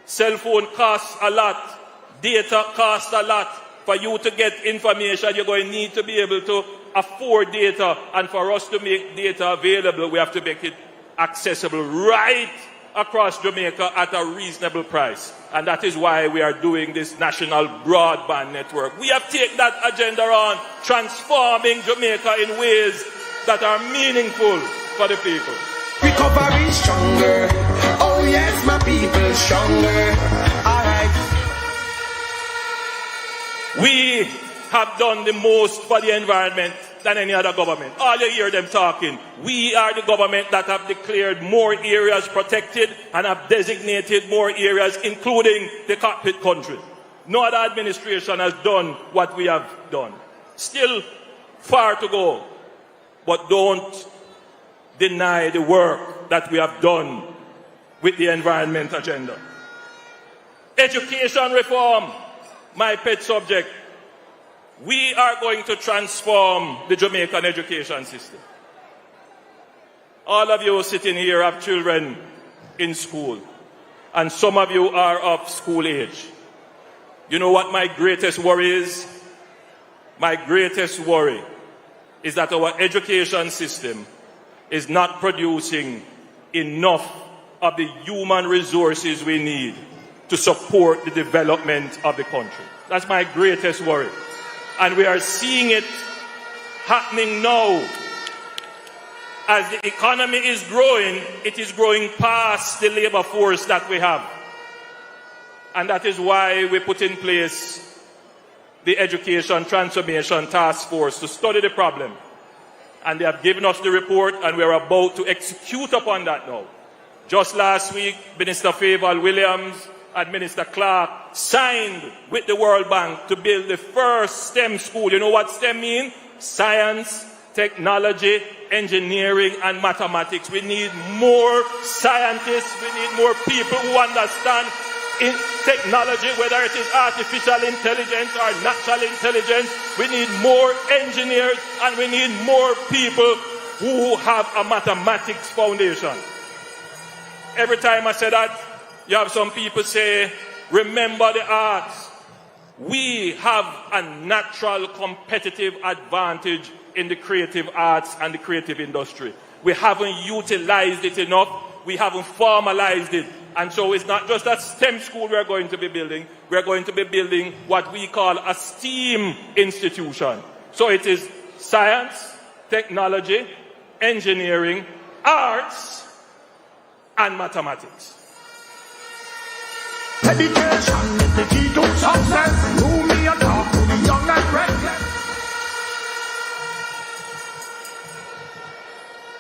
Cell phone costs a lot. Data costs a lot. For you to get information, you're going to need to be able to afford data. And for us to make data available, we have to make it accessible right across Jamaica at a reasonable price. And that is why we are doing this national broadband network. We have taken that agenda on, transforming Jamaica in ways that are meaningful for the people. Recovery stronger. Oh yes, my people stronger. All right. We have done the most for the environment than any other government. All you hear them talking. We are the government that have declared more areas protected and have designated more areas, including the cockpit country. No other administration has done what we have done. Still far to go, but don't deny the work that we have done with the environment agenda. Education reform, my pet subject. We are going to transform the Jamaican education system. All of you sitting here have children in school, and some of you are of school age. You know what my greatest worry is? My greatest worry is that our education system is not producing enough of the human resources we need to support the development of the country. That's my greatest worry. And we are seeing it happening now. As the economy is growing, it is growing past the labor force that we have. And that is why we put in place the Education Transformation Task Force to study the problem. And they have given us the report, and we are about to execute upon that now. Just last week, Minister Favour Williams and Minister Clark signed with the World Bank to build the first STEM school. You know what STEM means? Science, technology, engineering, and mathematics. We need more scientists. We need more people who understand in technology, whether it is artificial intelligence or natural intelligence. We need more engineers, and we need more people who have a mathematics foundation. Every time I say that, you have some people say, remember the arts. We have a natural competitive advantage in the creative arts and the creative industry. We haven't utilized it enough. We haven't formalized it. And so it's not just a STEM school we're going to be building. We're going to be building what we call a STEAM institution. So it is science, technology, engineering, arts, and mathematics. Education is the key to success. You me and talk to the young and reckless.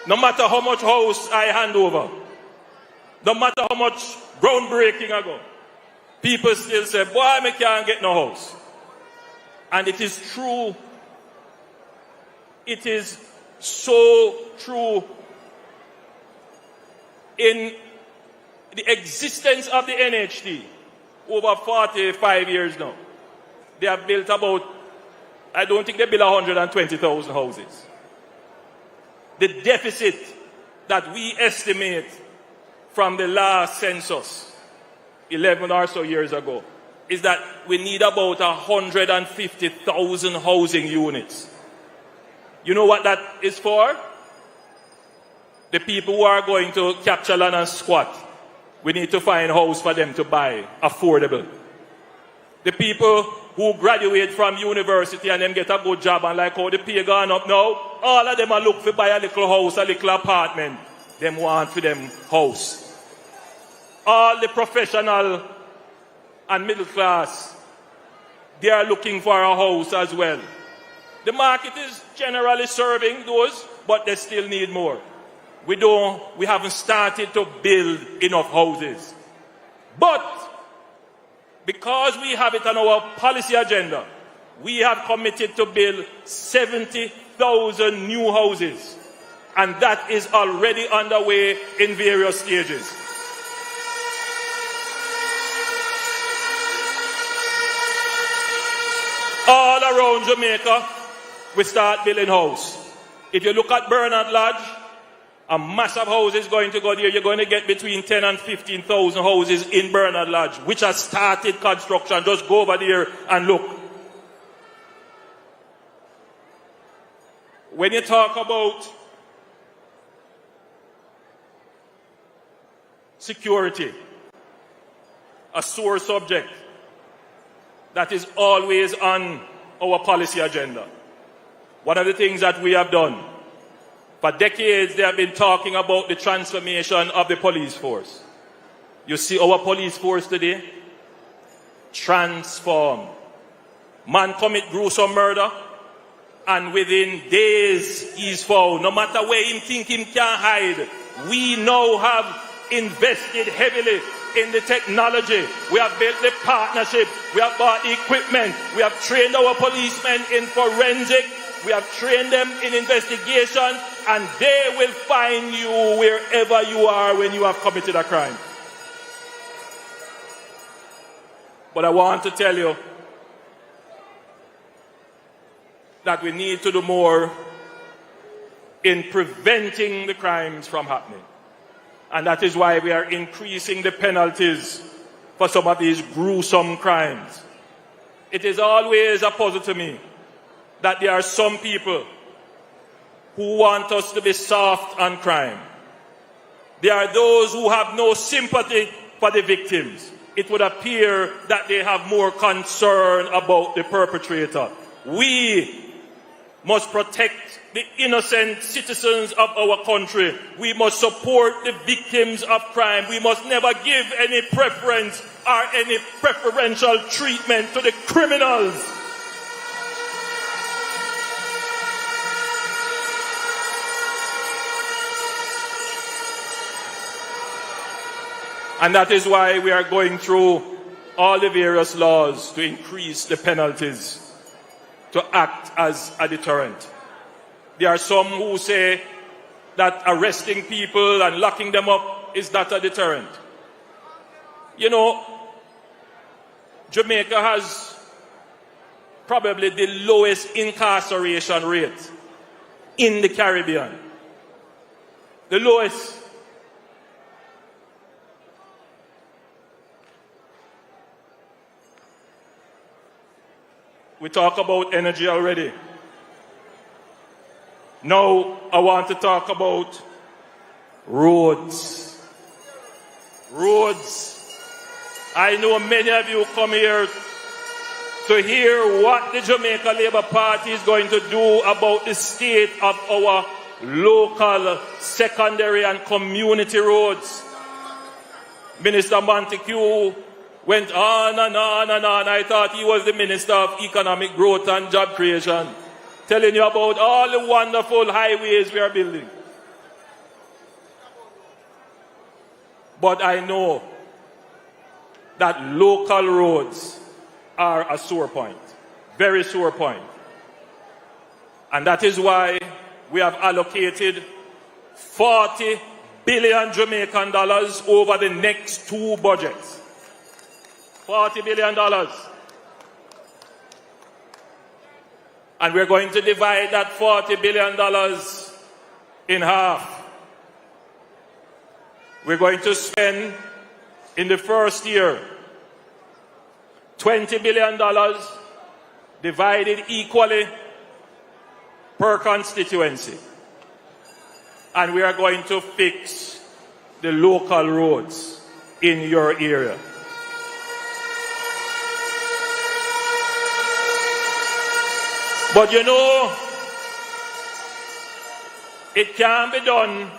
No matter how much house I hand over, no matter how much groundbreaking I go, people still say, boy, I can't get no house. And it is true. It is so true. In the existence of the NHT, over 45 years now, they have built about, I don't think they built 120,000 houses. The deficit that we estimate from the last census, 11 or so years ago, is that we need about 150,000 housing units. You know what that is for? The people who are going to capture land and squat. We need to find a house for them to buy, affordable. The people who graduate from university and then get a good job and like how the pay gone up now, all of them are look for buy a little house, a little apartment. Them want for them house. All the professional and middle class, they are looking for a house as well. The market is generally serving those, but they still need more. We haven't started to build enough houses. But because we have it on our policy agenda, we have committed to build 70,000 new houses. And that is already underway in various stages. All around Jamaica, we start building houses. If you look at Bernard Lodge, a massive house is going to go there. You're going to get between 10 and 15,000 houses in Bernard Lodge, which has started construction. Just go over there and look. When you talk about security, a sore subject that is always on our policy agenda. One of the things that we have done, for decades they have been talking about the transformation of the police force. You see our police force today? Transformed. Man commit gruesome murder, and within days he's found. No matter where him think him can hide, we now have invested heavily in the technology. We have built the partnership. We have bought the equipment. We have trained our policemen in forensic. We have trained them in investigation, and they will find you wherever you are when you have committed a crime. But I want to tell you that we need to do more in preventing the crimes from happening. And that is why we are increasing the penalties for some of these gruesome crimes. It is always a puzzle to me that there are some people who want us to be soft on crime. There are those who have no sympathy for the victims. It would appear that they have more concern about the perpetrator. We must protect the innocent citizens of our country. We must support the victims of crime. We must never give any preference or any preferential treatment to the criminals. And that is why we are going through all the various laws to increase the penalties, to act as a deterrent. There are some who say that arresting people and locking them up is not a deterrent. You know, Jamaica has probably the lowest incarceration rate in the Caribbean. The lowest. We talk about energy already. Now I want to talk about roads. Roads. I know many of you come here to hear what the Jamaica Labour Party is going to do about the state of our local, secondary and community roads. Minister Montague went on and on and on. I thought he was the Minister of Economic Growth and Job Creation, telling you about all the wonderful highways we are building. But I know that local roads are a sore point, very sore point. And that is why we have allocated 40 billion Jamaican dollars over the next 2 budgets. $40 billion. And we're going to divide that $40 billion in half. We're going to spend in the first year $20 billion divided equally per constituency. And we are going to fix the local roads in your area. But you know, it can be done.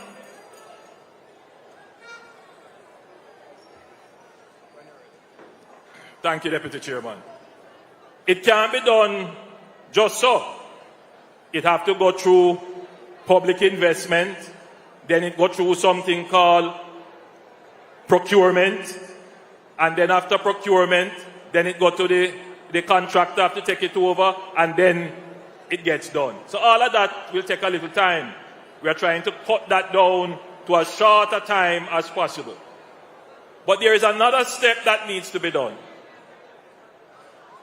Thank you, Deputy Chairman. It can be done just so. It have to go through public investment, then it go through something called procurement, and then after procurement, then it go to the contractor have to take it over, and then it gets done. So all of that will take a little time. We are trying to cut that down to as short a time as possible. But there is another step that needs to be done.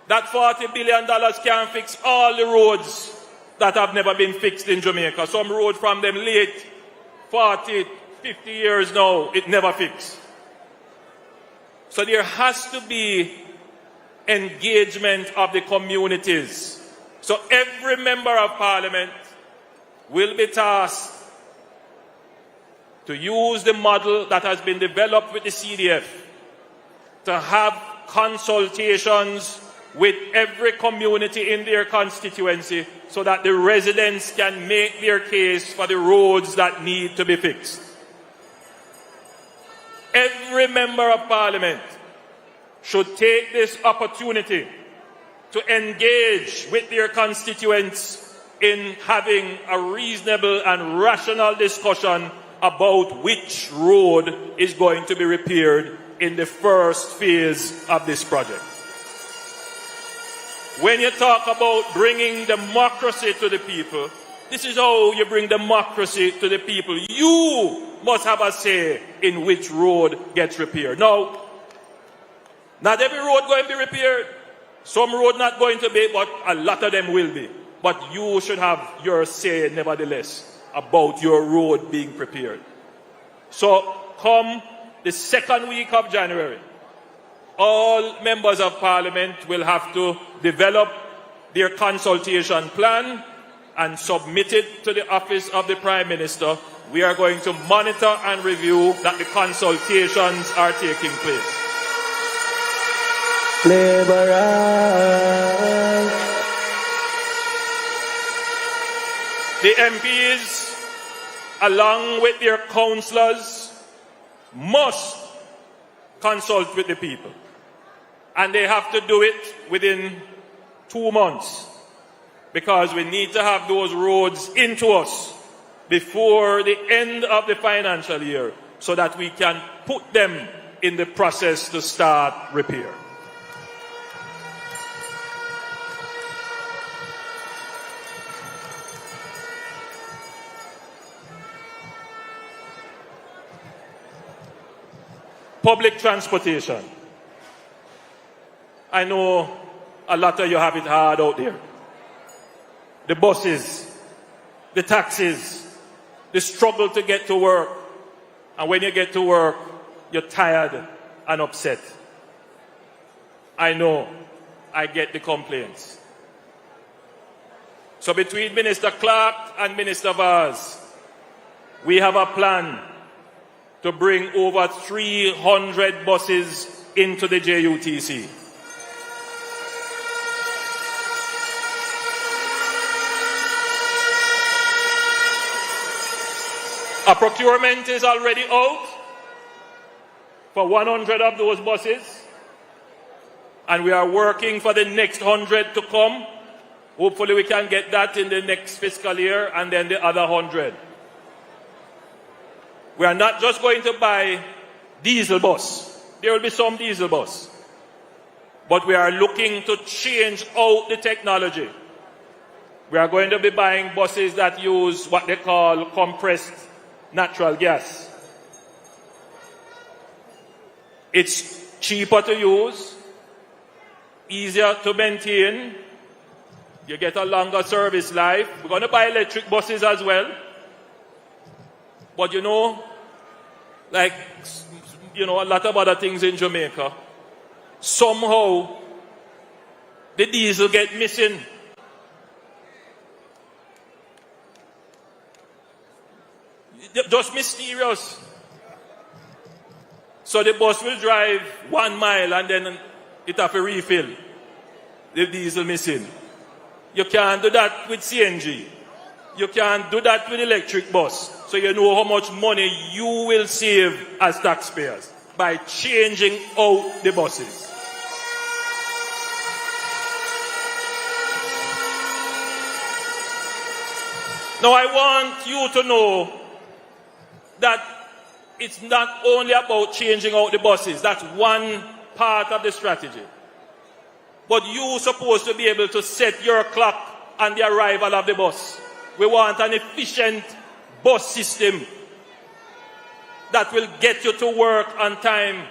That $40 billion can't fix all the roads that have never been fixed in Jamaica. Some roads from them late 40, 50 years now, it never fixed. So there has to be engagement of the communities. So every member of parliament will be tasked to use the model that has been developed with the CDF to have consultations with every community in their constituency so that the residents can make their case for the roads that need to be fixed. Every member of parliament should take this opportunity to engage with their constituents in having a reasonable and rational discussion about which road is going to be repaired in the first phase of this project. When you talk about bringing democracy to the people, this is how you bring democracy to the people. You must have a say in which road gets repaired. Now, not every road going to be repaired. Some road not going to be, but a lot of them will be. But you should have your say, nevertheless, about your road being prepared. So, come the second week of January, all members of parliament will have to develop their consultation plan and submit it to the office of the Prime Minister. We are going to monitor and review that the consultations are taking place. The MPs, along with their councillors, must consult with the people. And they have to do it within 2 months, because we need to have those roads into us before the end of the financial year so that we can put them in the process to start repair. Public transportation. I know a lot of you have it hard out there. The buses, the taxis, the struggle to get to work. And when you get to work, you're tired and upset. I know. I get the complaints. So between Minister Clark and Minister Vaz, we have a plan to bring over 300 buses into the JUTC. A procurement is already out for 100 of those buses, and we are working for the next 100 to come. Hopefully we can get that in the next fiscal year, and then the other 100. We are not just going to buy diesel bus. There will be some diesel bus. But we are looking to change out the technology. We are going to be buying buses that use what they call compressed natural gas. It's cheaper to use, easier to maintain. You get a longer service life. We're going to buy electric buses as well. But you know, like, a lot of other things in Jamaica, somehow the diesel get missing. Just mysterious. So the bus will drive 1 mile and then it have a refill. The diesel missing. You can't do that with CNG. You can't do that with electric bus. So you know how much money you will save as taxpayers by changing out the buses. Now I want you to know that it's not only about changing out the buses. That's one part of the strategy. But you're supposed to be able to set your clock on the arrival of the bus. We want an efficient bus system that will get you to work on time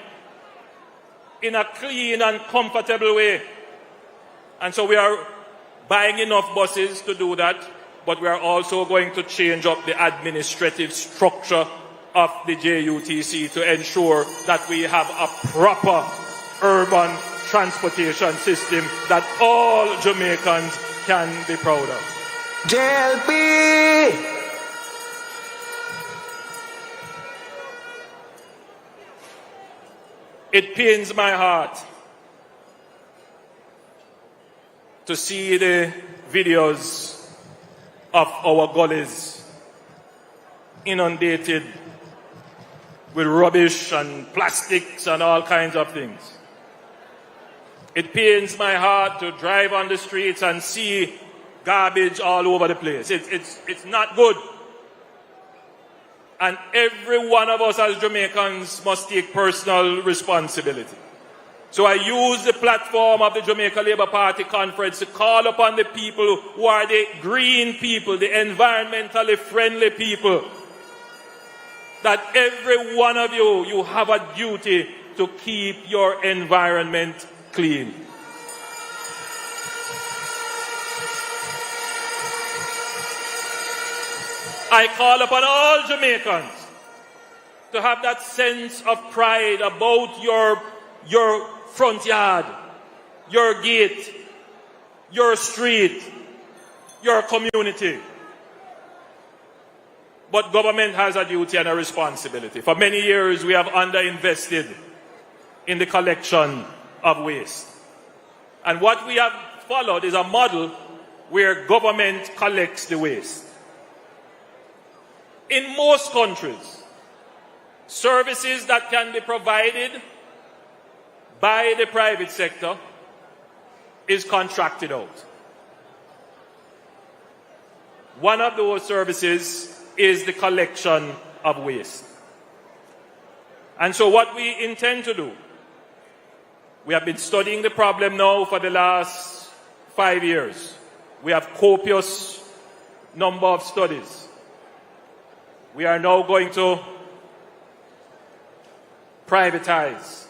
in a clean and comfortable way. And so we are buying enough buses to do that, but we are also going to change up the administrative structure of the JUTC to ensure that we have a proper urban transportation system that all Jamaicans can be proud of. JLP! It pains my heart to see the videos of our gullies inundated with rubbish and plastics and all kinds of things. It pains my heart to drive on the streets and see garbage all over the place. It's not good. And every one of us as Jamaicans must take personal responsibility. So I use the platform of the Jamaica Labour Party conference to call upon the people who are the green people, the environmentally friendly people, that every one of you have a duty to keep your environment clean. I call upon all Jamaicans to have that sense of pride about your front yard, your gate, your street, your community. But government has a duty and a responsibility. For many years, we have underinvested in the collection of waste. And what we have followed is a model where government collects the waste. In most countries, services that can be provided by the private sector is contracted out. One of those services is the collection of waste. And so what we intend to do, we have been studying the problem now for the last 5 years. We have copious number of studies. We are now going to privatize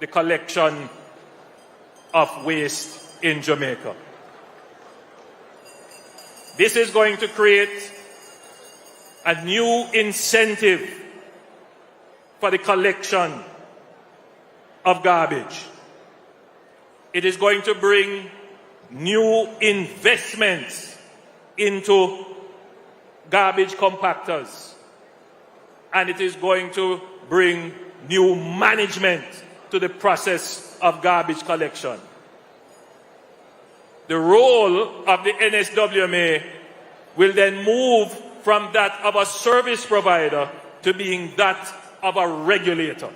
the collection of waste in Jamaica. This is going to create a new incentive for the collection of garbage. It is going to bring new investments into garbage compactors, and it is going to bring new management to the process of garbage collection. The role of the NSWMA will then move from that of a service provider to being that of a regulator.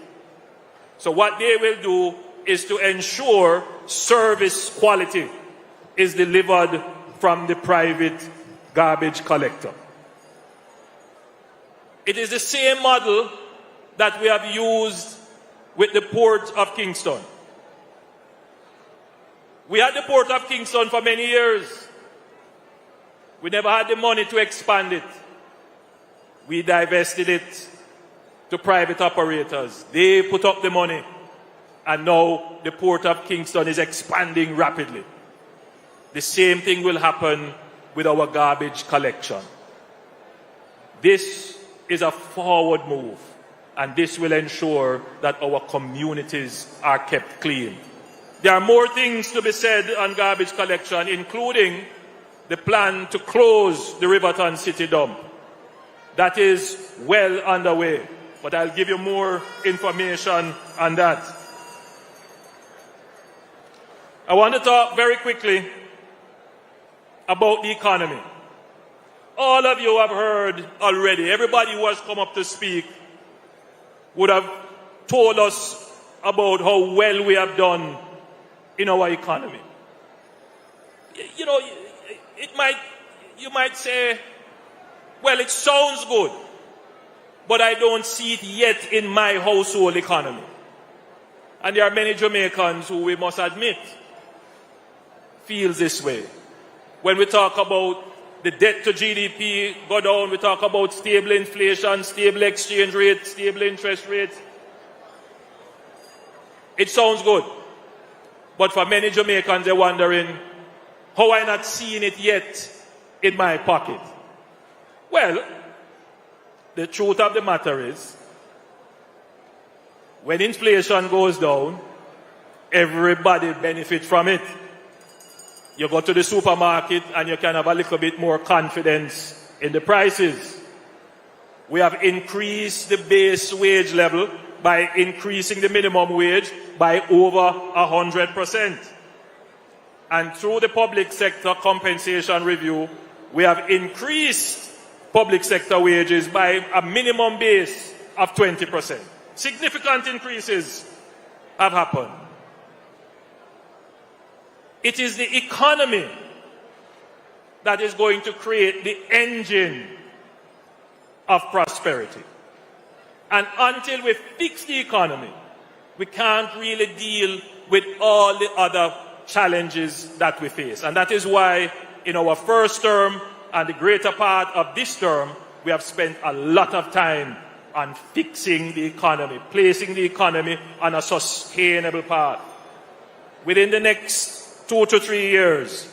So what they will do is to ensure service quality is delivered from the private garbage collector. It is the same model that we have used with the Port of Kingston. We had the Port of Kingston for many years. We never had the money to expand it. We divested it to private operators. They put up the money, and now the Port of Kingston is expanding rapidly. The same thing will happen with our garbage collection. This is a forward move, and this will ensure that our communities are kept clean. There are more things to be said on garbage collection, including the plan to close the Riverton City dump. That is well underway, but I'll give you more information on that. I want to talk very quickly about the economy. All of you have heard already. Everybody who has come up to speak would have told us about how well we have done in our economy. You know, you might say, well, it sounds good, but I don't see it yet in my household economy. And there are many Jamaicans who, we must admit, feels this way. When we talk about the debt to GDP go down, we talk about stable inflation, stable exchange rate, stable interest rates. It sounds good. But for many Jamaicans, they're wondering, how am I not seeing it yet in my pocket? Well, the truth of the matter is, when inflation goes down, everybody benefits from it. You go to the supermarket and you can have a little bit more confidence in the prices. We have increased the base wage level by increasing the minimum wage by over 100%. And through the public sector compensation review, we have increased public sector wages by a minimum base of 20%. Significant increases have happened. It is the economy that is going to create the engine of prosperity. And until we fix the economy, we can't really deal with all the other challenges that we face. And that is why in our first term and the greater part of this term, we have spent a lot of time on fixing the economy, placing the economy on a sustainable path. Within the next 2 to 3 years,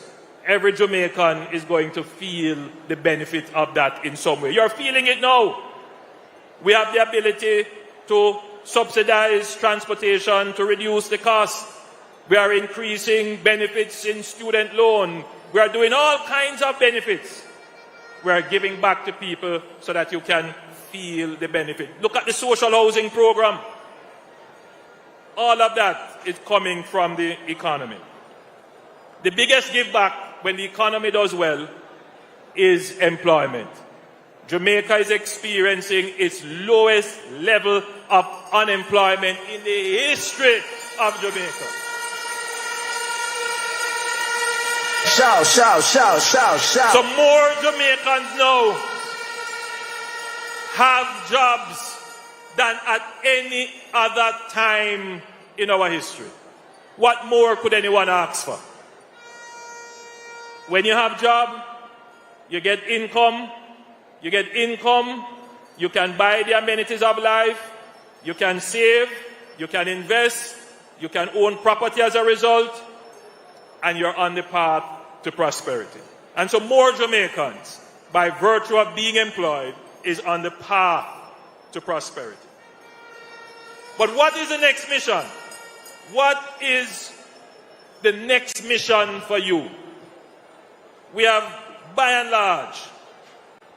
every Jamaican is going to feel the benefit of that in some way. You're feeling it now. We have the ability to subsidize transportation to reduce the cost. We are increasing benefits in student loan. We are doing all kinds of benefits. We are giving back to people so that you can feel the benefit. Look at the social housing program. All of that is coming from the economy. The biggest give back when the economy does well is employment. Jamaica is experiencing its lowest level of unemployment in the history of Jamaica. Shout, shout, shout, shout, shout. So more Jamaicans now have jobs than at any other time in our history. What more could anyone ask for? When you have a job, you get income. You get income, you can buy the amenities of life, you can save, you can invest, you can own property as a result, and you're on the path to prosperity. And so more Jamaicans, by virtue of being employed, is on the path to prosperity. But what is the next mission? What is the next mission for you? We have, by and large,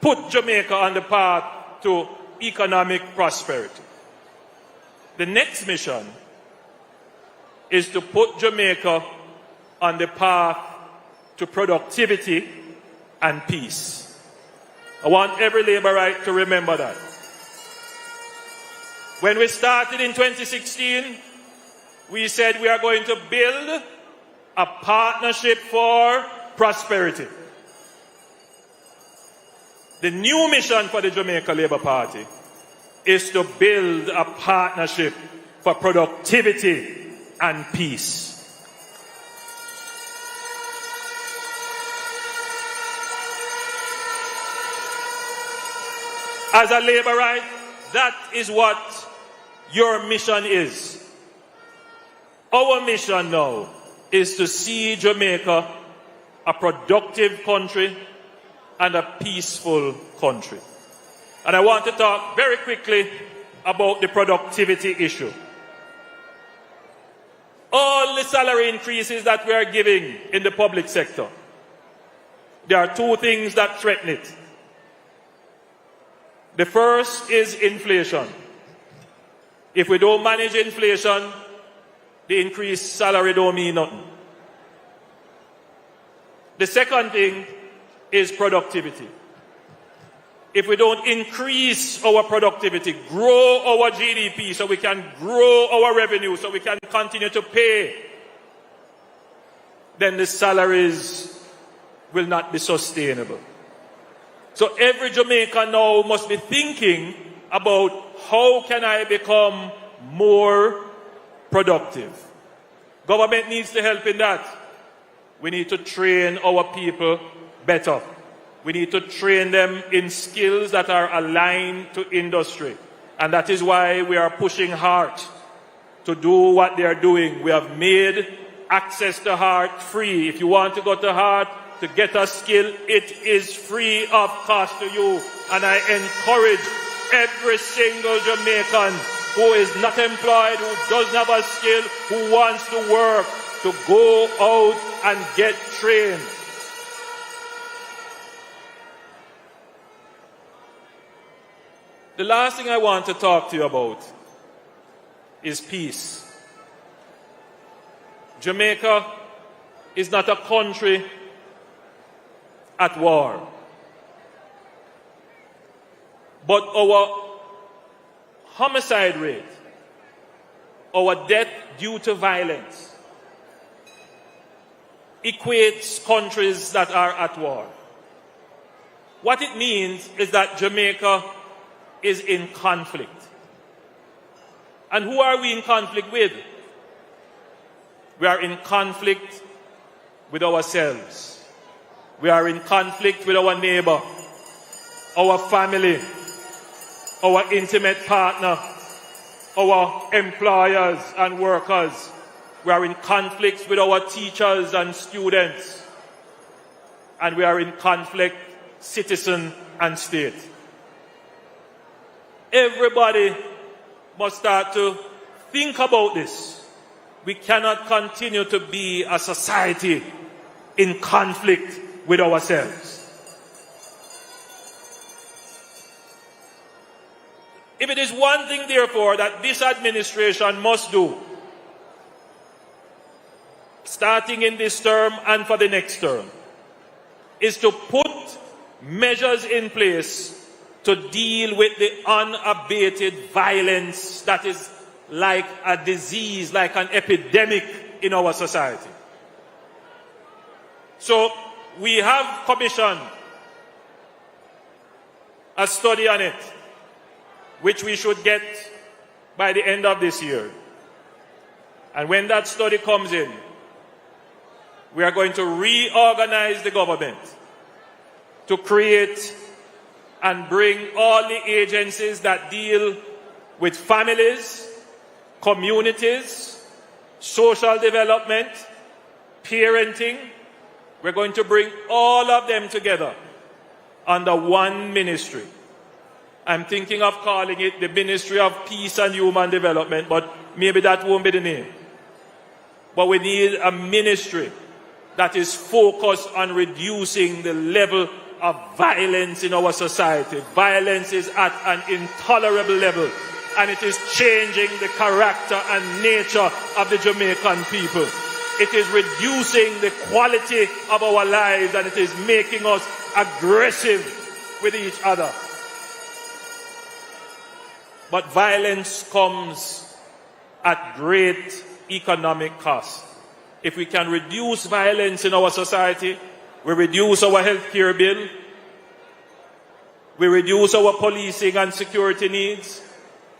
put Jamaica on the path to economic prosperity. The next mission is to put Jamaica on the path to productivity and peace. I want every Labourite to remember that. When we started in 2016, we said we are going to build a partnership for prosperity. The new mission for the Jamaica Labour Party is to build a partnership for productivity and peace. As a Labourite, that is what your mission is. Our mission now is to see Jamaica a productive country and a peaceful country. And I want to talk very quickly about the productivity issue. All the the salary increases that we are giving in the public sector, there are two things that threaten it. The first is inflation. If we don't manage inflation, the increased salary don't mean nothing. The second thing is productivity. If we don't increase our productivity, grow our GDP so we can grow our revenue, so we can continue to pay, then the salaries will not be sustainable. So every Jamaican now must be thinking about how can I become more productive. Government needs to help in that. We need to train our people better. We need to train them in skills that are aligned to industry. And that is why we are pushing hard to do what they are doing. We have made access to heart free. If you want to go to heart to get a skill, it is free of cost to you. And I encourage every single Jamaican who is not employed, who doesn't have a skill, who wants to work, to go out and get trained. The last thing I want to talk to you about is peace. Jamaica is not a country at war. But our homicide rate, our death due to violence, equates countries that are at war. What it means is that Jamaica is in conflict. And who are we in conflict with? We are in conflict with ourselves. We are in conflict with our neighbor, our family, our intimate partner, our employers and workers. We are in conflict with our teachers and students. And we are in conflict, citizen and state. Everybody must start to think about this. We cannot continue to be a society in conflict with ourselves. If it is one thing, therefore, that this administration must do, starting in this term and for the next term, is to put measures in place to deal with the unabated violence that is like a disease, like an epidemic in our society. So we have commissioned a study on it, which we should get by the end of this year. And when that study comes in, we are going to reorganize the government to create and bring all the agencies that deal with families, communities, social development, parenting. We're going to bring all of them together under one ministry. I'm thinking of calling it the Ministry of Peace and Human Development, but maybe that won't be the name. But we need a ministry that is focused on reducing the level of violence in our society. Violence is at an intolerable level, and it is changing the character and nature of the Jamaican people. It is reducing the quality of our lives, and it is making us aggressive with each other. But violence comes at great economic cost. If we can reduce violence in our society, we reduce our healthcare bill, we reduce our policing and security needs,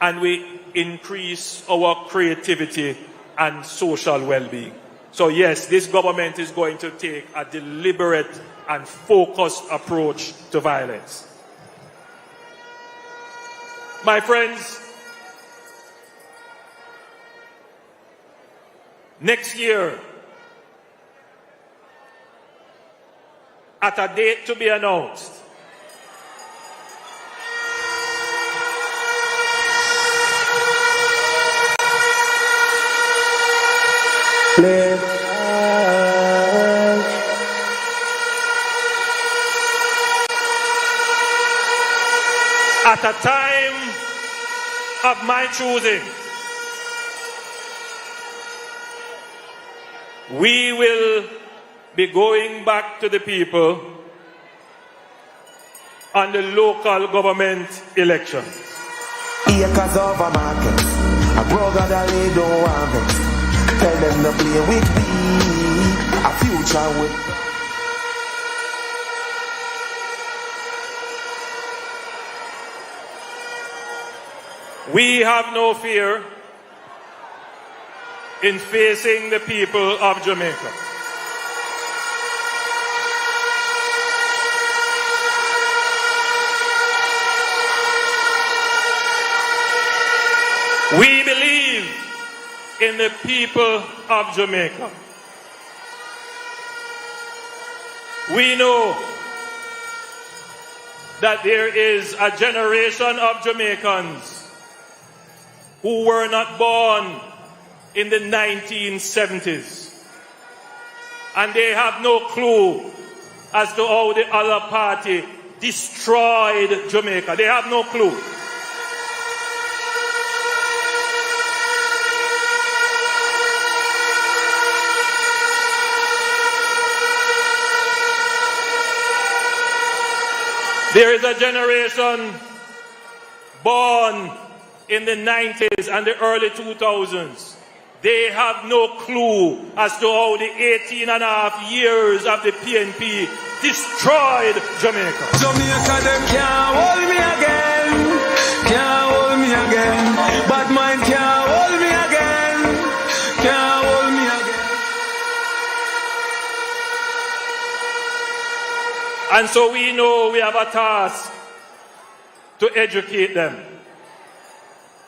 and we increase our creativity and social well-being. So yes, this government is going to take a deliberate and focused approach to violence. My friends, next year, at a date to be announced, Live at a time of my choosing, we will be going back to the people on the local government elections. acres of a market. A brother that they don't want it. Tell them to play with me. A future with. We have no fear in facing the people of Jamaica. We believe in the people of Jamaica. We know that there is a generation of Jamaicans who were not born in the 1970s. And they have no clue as to how the other party destroyed Jamaica. They have no clue. There is a generation born in the 90s and the early 2000s. They have no clue as to how the 18 and a half years of the PNP destroyed Jamaica. Jamaica, them can't hold me again. Can't hold me again. Bad mind can't hold me again. Can't hold me again. And so we know we have a task to educate them.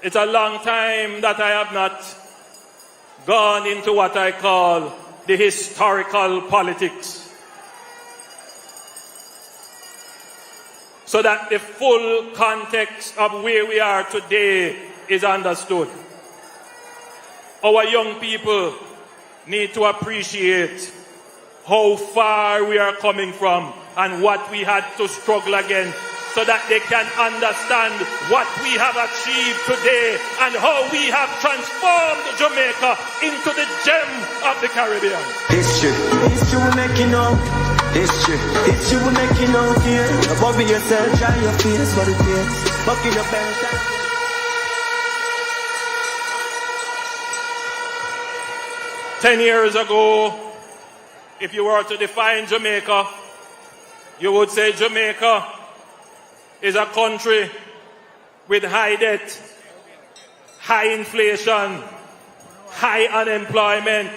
It's a long time that I have not gone into what I call the historical politics, so that the full context of where we are today is understood. Our young people need to appreciate how far we are coming from and what we had to struggle against, so that they can understand what we have achieved today and how we have transformed Jamaica into the gem of the Caribbean. History will make you know. History will make you know. Here, above yourself, try your face for the face. Buck in your pants. 10 years ago, if you were to define Jamaica, you would say Jamaica is a country with high debt, high inflation, high unemployment,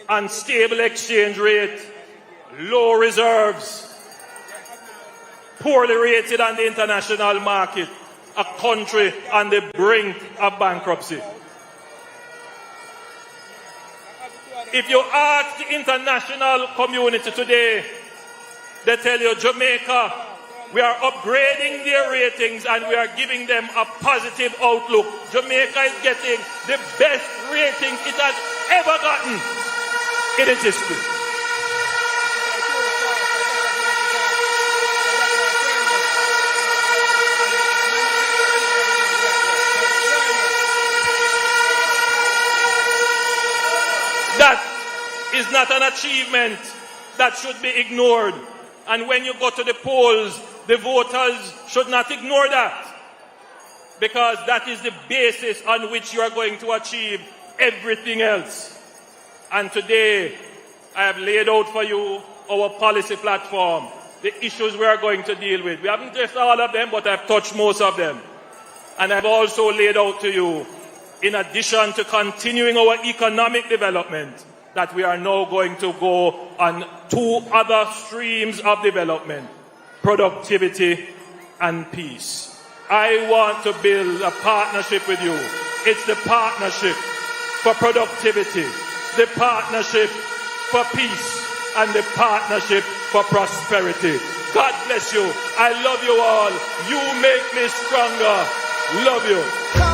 unstable exchange rate, low reserves, poorly rated on the international market, a country on the brink of bankruptcy. If you ask the international community today, they tell you Jamaica, we are upgrading their ratings and we are giving them a positive outlook. Jamaica is getting the best ratings it has ever gotten in its history. That is not an achievement that should be ignored. And when you go to the polls, the voters should not ignore that, because that is the basis on which you are going to achieve everything else. And today, I have laid out for you our policy platform, the issues we are going to deal with. We haven't touched all of them, but I've touched most of them. And I've also laid out to you, in addition to continuing our economic development, that we are now going to go on two other streams of development: productivity and peace. I want to build a partnership with you. It's the partnership for productivity, the partnership for peace, and the partnership for prosperity. God bless you. I love you all. You make me stronger. Love you.